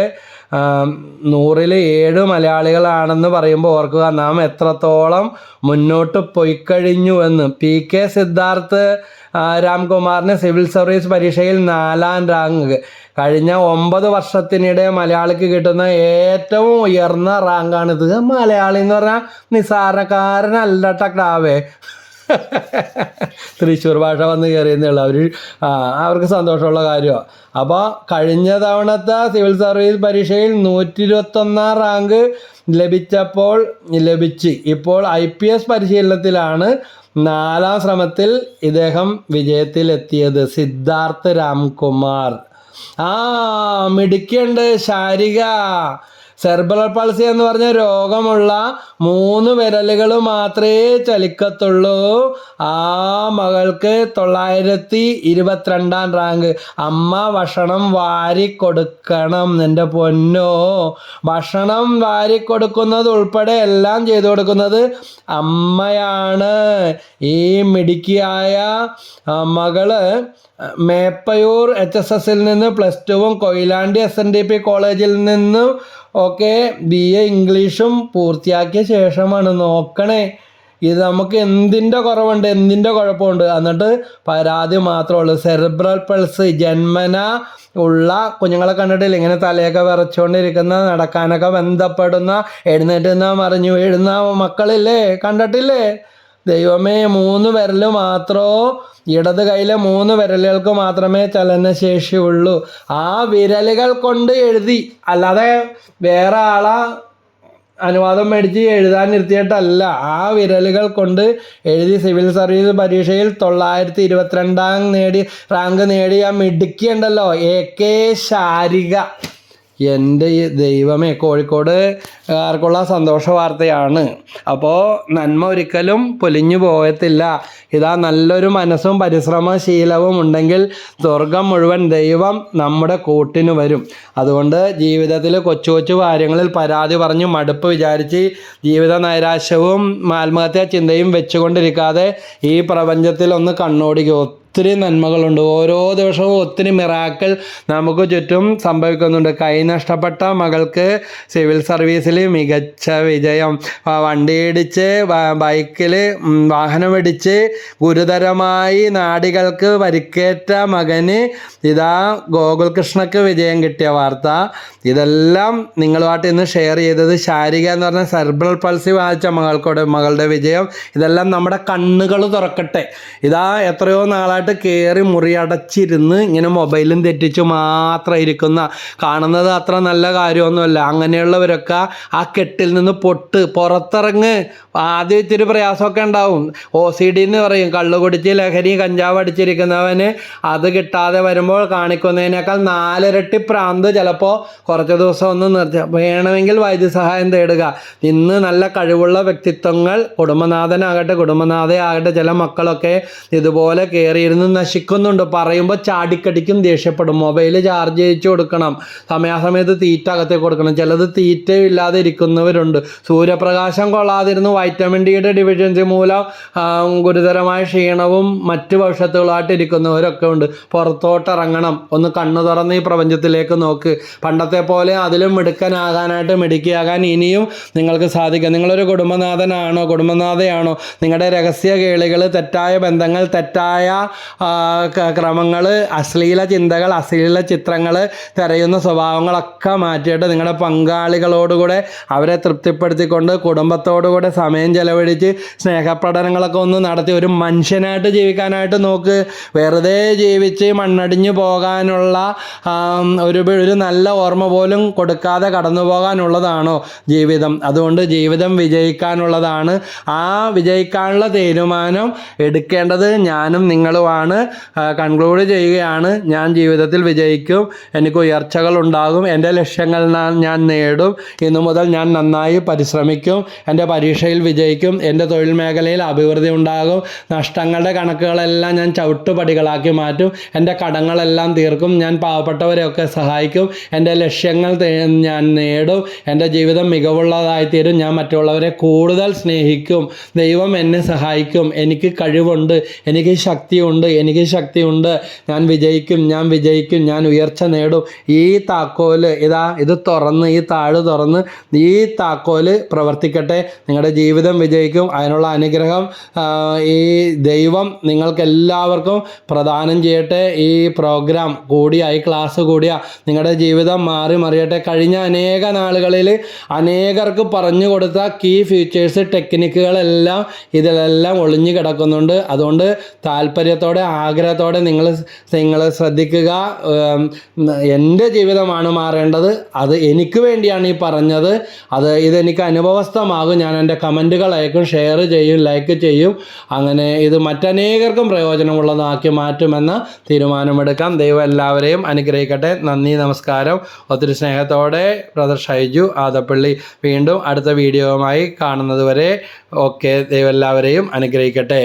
100-ൽ 7 മലയാളികളാണെന്ന് പറയുമ്പോൾ ഓർക്കുക, നാം എത്രത്തോളം മുന്നോട്ട് പോയിക്കഴിഞ്ഞുവെന്ന്. PK സിദ്ധാർത്ഥ് രാംകുമാറിന് സിവിൽ സർവീസ് പരീക്ഷയിൽ 4ാം റാങ്ക്. കഴിഞ്ഞ 9 വർഷത്തിനിടെ മലയാളിക്ക് കിട്ടുന്ന ഏറ്റവും ഉയർന്ന റാങ്കാണിത്. മലയാളി എന്ന് പറഞ്ഞാൽ നിസ്സാരക്കാരനല്ല ടക്ടാവേ. തൃശ്ശൂർ ഭാഷ വന്ന് കയറിയെന്നേ ഉള്ളൂ. അവർക്ക് സന്തോഷമുള്ള കാര്യമാണ്. അപ്പോൾ കഴിഞ്ഞ തവണത്തെ സിവിൽ സർവീസ് പരീക്ഷയിൽ 121 റാങ്ക് ലഭിച്ച് ഇപ്പോൾ IPS പരിശീലനത്തിലാണ് 4ാം ശ്രമത്തിൽ ഇദ്ദേഹം വിജയത്തിലെത്തിയത്. സിദ്ധാർത്ഥ് രാംകുമാർ. മിടുക്കിയുണ്ട് ശാരിക. സെർബ്രൽ പൾസി എന്ന് പറഞ്ഞ രോഗമുള്ള 3 വിരലുകൾ മാത്രമേ ചലിക്കത്തുള്ളൂ. ആ മകൾക്ക് 922 റാങ്ക്. അമ്മ ഭക്ഷണം വാരി കൊടുക്കണം. എൻ്റെ പൊന്നോ, ഭക്ഷണം വാരി കൊടുക്കുന്നത് ഉൾപ്പെടെ എല്ലാം ചെയ്തു കൊടുക്കുന്നത് അമ്മയാണ്. ഈ മിടുക്കിയായ മകള് മേപ്പയൂർ HSSൽ നിന്ന് +2 കൊയിലാണ്ടി SNDP കോളേജിൽ നിന്നും ഒക്കെ BA ഇംഗ്ലീഷും പൂർത്തിയാക്കിയ ശേഷമാണ്. നോക്കണേ, ഇത് നമുക്ക് എന്തിൻ്റെ കുറവുണ്ട്, എന്തിൻ്റെ കുഴപ്പമുണ്ട്, എന്നിട്ട് പരാതി മാത്രമേ ഉള്ളൂ. സെറിബ്രൽ പൾസ് ജന്മന ഉള്ള കുഞ്ഞുങ്ങളെ കണ്ടിട്ടില്ല, ഇങ്ങനെ തലയൊക്കെ വിറച്ചുകൊണ്ടിരിക്കുന്ന, നടക്കാനൊക്കെ ബന്ധപ്പെടുന്ന, എഴുന്നേറ്റുന്ന മറിഞ്ഞു വീഴുന്ന മക്കളില്ലേ, കണ്ടിട്ടില്ലേ? ദൈവമേ, 3 വിരൽ മാത്രമോ, ഇടത് കൈയിലെ 3 വിരലുകൾക്ക് മാത്രമേ ചലനശേഷിയുള്ളൂ. ആ വിരലുകൾ കൊണ്ട് എഴുതി, അല്ലാതെ വേറെ ആളെ അനുവാദം മേടിച്ച് എഴുതാൻ നിർത്തിയിട്ടല്ല. ആ വിരലുകൾ കൊണ്ട് എഴുതി സിവിൽ സർവീസ് പരീക്ഷയിൽ 922 റാങ്ക് നേടിയ മിടുക്കിയുണ്ടല്ലോ, AK ശാരിക. എൻ്റെ ദൈവമേ, കോഴിക്കോടുകാർക്കുള്ള സന്തോഷ വാർത്തയാണ്. അപ്പോൾ നന്മ ഒരിക്കലും പൊലിഞ്ഞു പോകത്തില്ല. ഇതാ, നല്ലൊരു മനസ്സും പരിശ്രമശീലവും ഉണ്ടെങ്കിൽ സ്വർഗം മുഴുവൻ ദൈവം നമ്മുടെ കൂട്ടിന് വരും. അതുകൊണ്ട് ജീവിതത്തിൽ കൊച്ചു കൊച്ചു കാര്യങ്ങളിൽ പരാതി പറഞ്ഞ് മടുപ്പ് വിചാരിച്ച് ജീവിത നൈരാശ്യവും ആത്മഹത്യാ ചിന്തയും വെച്ചുകൊണ്ടിരിക്കാതെ ഈ പ്രപഞ്ചത്തിൽ ഒന്ന് കണ്ണോടിക്കുക. ഒത്തിരി നന്മകളുണ്ട്. ഓരോ ദിവസവും ഒത്തിരി മിറാക്കിൾ നമുക്ക് ചുറ്റും സംഭവിക്കുന്നുണ്ട്. കൈ നഷ്ടപ്പെട്ട മകൾക്ക് സിവിൽ സർവീസിൽ മികച്ച വിജയം. വണ്ടിയിടിച്ച്, ബൈക്കിൽ വാഹനമിടിച്ച് ഗുരുതരമായി നാഡികൾക്ക് പരിക്കേറ്റ മകന് ഇതാ ഗോകുൽകൃഷ്ണക്ക് വിജയം കിട്ടിയ വാർത്ത. ഇതെല്ലാം നിങ്ങളുമായിട്ട് ഇന്ന് ഷെയർ ചെയ്തത് ശാരിക എന്ന് പറഞ്ഞ സെർബ്രൽ പൾസി ബാധിച്ച മകളുടെ വിജയം. ഇതെല്ലാം നമ്മുടെ കണ്ണുകൾ തുറക്കട്ടെ. ഇതാ, എത്രയോ നാളായിട്ട് കയറി മുറിയടച്ചിരുന്ന് ഇങ്ങനെ മൊബൈലും തെറ്റിച്ച് മാത്രം ഇരിക്കുന്ന, കാണുന്നത് അത്ര നല്ല കാര്യമൊന്നുമല്ല. അങ്ങനെയുള്ളവരൊക്കെ ആ കെട്ടിൽ നിന്ന് പുറത്തിറങ്ങ്. ആദ്യം ഇത്തിരി പ്രയാസമൊക്കെ ഉണ്ടാവും. OCD എന്ന് പറയും. കള്ളു കുടിച്ച് ലഹരി കഞ്ചാവ് അടിച്ചിരിക്കുന്നവന് അത് കിട്ടാതെ വരുമ്പോൾ കാണിക്കുന്നതിനേക്കാൾ 4 ഇരട്ടി പ്രാന്ത് ചിലപ്പോൾ കുറച്ച് ദിവസം ഒന്ന് നിർത്തി വേണമെങ്കിൽ വൈദ്യസഹായം തേടുക. ഇന്ന് നല്ല കഴിവുള്ള വ്യക്തിത്വങ്ങൾ, കുടുംബനാഥയാകട്ടെ, ചില മക്കളൊക്കെ ഇതുപോലെ കയറിയിരുന്ന് നശിക്കുന്നുണ്ട്. പറയുമ്പോൾ ചാടിക്കടിക്കും, ദേഷ്യപ്പെടും. മൊബൈൽ ചാർജ് ചെയ്യിച്ചു കൊടുക്കണം, സമയാസമയത്ത് തീറ്റ അകത്തേക്ക് കൊടുക്കണം. ചിലത് തീറ്റയില്ലാതെ ഇരിക്കുന്നവരുണ്ട്. സൂര്യപ്രകാശം കൊള്ളാതിരുന്ന് വൈറ്റമിൻ ഡിയുടെ ഡെഫിഷ്യൻസി മൂലം ഗുരുതരമായ ക്ഷീണവും മറ്റ് ഭവിഷ്യത്തുകളായിട്ട് ഇരിക്കുന്നവരൊക്കെ ഉണ്ട്. പുറത്തോട്ടിറങ്ങണം, ഒന്ന് കണ്ണു തുറന്ന് ഈ പ്രപഞ്ചത്തിലേക്ക് നോക്ക്. പണ്ടത്തെ പോലെ അതിലും മിടുക്കിയാകാൻ ഇനിയും നിങ്ങൾക്ക് സാധിക്കും. നിങ്ങളൊരു കുടുംബനാഥയാണോ? നിങ്ങളുടെ രഹസ്യ കേളികൾ, തെറ്റായ ബന്ധങ്ങൾ, തെറ്റായ ക്രമങ്ങൾ, അശ്ലീല ചിന്തകൾ, അശ്ലീല ചിത്രങ്ങൾ, തിരയുന്ന സ്വഭാവങ്ങളൊക്കെ മാറ്റിയിട്ട് നിങ്ങളുടെ പങ്കാളികളോടുകൂടെ അവരെ തൃപ്തിപ്പെടുത്തിക്കൊണ്ട് കുടുംബത്തോടുകൂടെ സമയം ചെലവഴിച്ച് സ്നേഹപ്രകടനങ്ങളൊക്കെ ഒന്ന് നടത്തി ഒരു മനുഷ്യനായിട്ട് ജീവിക്കാനായിട്ട് നോക്ക്. വെറുതെ ജീവിച്ച് മണ്ണടിഞ്ഞു പോകാനുള്ള ഒരു നല്ല ഓർമ്മ പോലും കൊടുക്കാതെ കടന്നു പോകാനുള്ളതാണോ ജീവിതം? അതുകൊണ്ട് ജീവിതം വിജയിക്കാനുള്ളതാണ്. ആ വിജയിക്കാനുള്ള തീരുമാനം എടുക്കേണ്ടത് ഞാനും നിങ്ങളുമാണ്. കൺക്ലൂഡ് ചെയ്യുകയാണ്, ഞാൻ ജീവിതത്തിൽ വിജയിക്കും, എനിക്ക് ഉയർച്ചകൾ ഉണ്ടാകും, എൻ്റെ ലക്ഷ്യങ്ങൾ ഞാൻ നേടും. ഇന്നു മുതൽ ഞാൻ നന്നായി പരിശ്രമിക്കും, എൻ്റെ പരീക്ഷയിൽ വിജയിക്കും, എൻ്റെ തൊഴിൽ മേഖലയിൽ അഭിവൃദ്ധി ഉണ്ടാകും, നഷ്ടങ്ങളുടെ കണക്കുകളെല്ലാം ഞാൻ ചവിട്ടുപടികളാക്കി മാറ്റും, എൻ്റെ കടങ്ങളെല്ലാം തീർക്കും, ഞാൻ പാവപ്പെട്ടവരെയൊക്കെ സഹായിക്കും, എൻ്റെ ലക്ഷ്യങ്ങൾ ഞാൻ നേടും, എൻ്റെ ജീവിതം മികവുള്ളതായിത്തീരും, ഞാൻ മറ്റുള്ളവരെ കൂടുതൽ സ്നേഹിക്കും, ദൈവം എന്നെ സഹായിക്കും, എനിക്ക് കഴിവുണ്ട്, എനിക്ക് ശക്തിയുണ്ട്, കഴിവുണ്ട്, എനിക്ക് ശക്തിയുണ്ട്, ഞാൻ വിജയിക്കും, ഞാൻ ഉയർച്ച നേടും. ഈ താക്കോല് ഇത് തുറന്ന്, ഈ താഴ് തുറന്ന് ഈ താക്കോല് പ്രവർത്തിക്കട്ടെ. നിങ്ങളുടെ ജീവിതം വിജയിക്കും. അതിനുള്ള അനുഗ്രഹം ഈ ദൈവം നിങ്ങൾക്കെല്ലാവർക്കും പ്രദാനം ചെയ്യട്ടെ. ഈ പ്രോഗ്രാം കൂടിയ, ഈ ക്ലാസ് കൂടിയ നിങ്ങളുടെ ജീവിതം മാറി മറിയട്ടെ. കഴിഞ്ഞ അനേക നാളുകളിൽ അനേകർക്ക് പറഞ്ഞു കൊടുത്ത കീ ഫീച്ചേഴ്സ്, ടെക്നിക്കുകളെല്ലാം ഇതിലെല്ലാം ഒളിഞ്ഞു കിടക്കുന്നുണ്ട്. അതുകൊണ്ട് താല്പര്യത്തോടെ, ആഗ്രഹത്തോടെ നിങ്ങൾ ശ്രദ്ധിക്കുക. എൻ്റെ ജീവിതമാണ് മാറേണ്ടത്. അത് എനിക്ക് വേണ്ടിയാണ് ഈ പറഞ്ഞത്. ഇതെനിക്ക് അനുഭവസ്ഥമാകും. ഞാൻ എൻ്റെ കമൻറ്റുകൾ അയക്കും, ഷെയർ ചെയ്യും, ലൈക്ക് ചെയ്യും. അങ്ങനെ ഇത് മറ്റനേകർക്കും പ്രയോജനമുള്ളതാക്കി മാറ്റുമെന്ന തീരുമാനമെടുക്കാം. ദൈവം എല്ലാവരെയും അനുഗ്രഹിക്കട്ടെ. നന്ദി, നമസ്കാരം. ഒത്തിരി സ്നേഹത്തോടെ ബ്രദർ ഷൈജു ആദപ്പള്ളി. വീണ്ടും അടുത്ത വീഡിയോയുമായി കാണുന്നത് വരെ ഓക്കെ. ദൈവം എല്ലാവരെയും അനുഗ്രഹിക്കട്ടെ.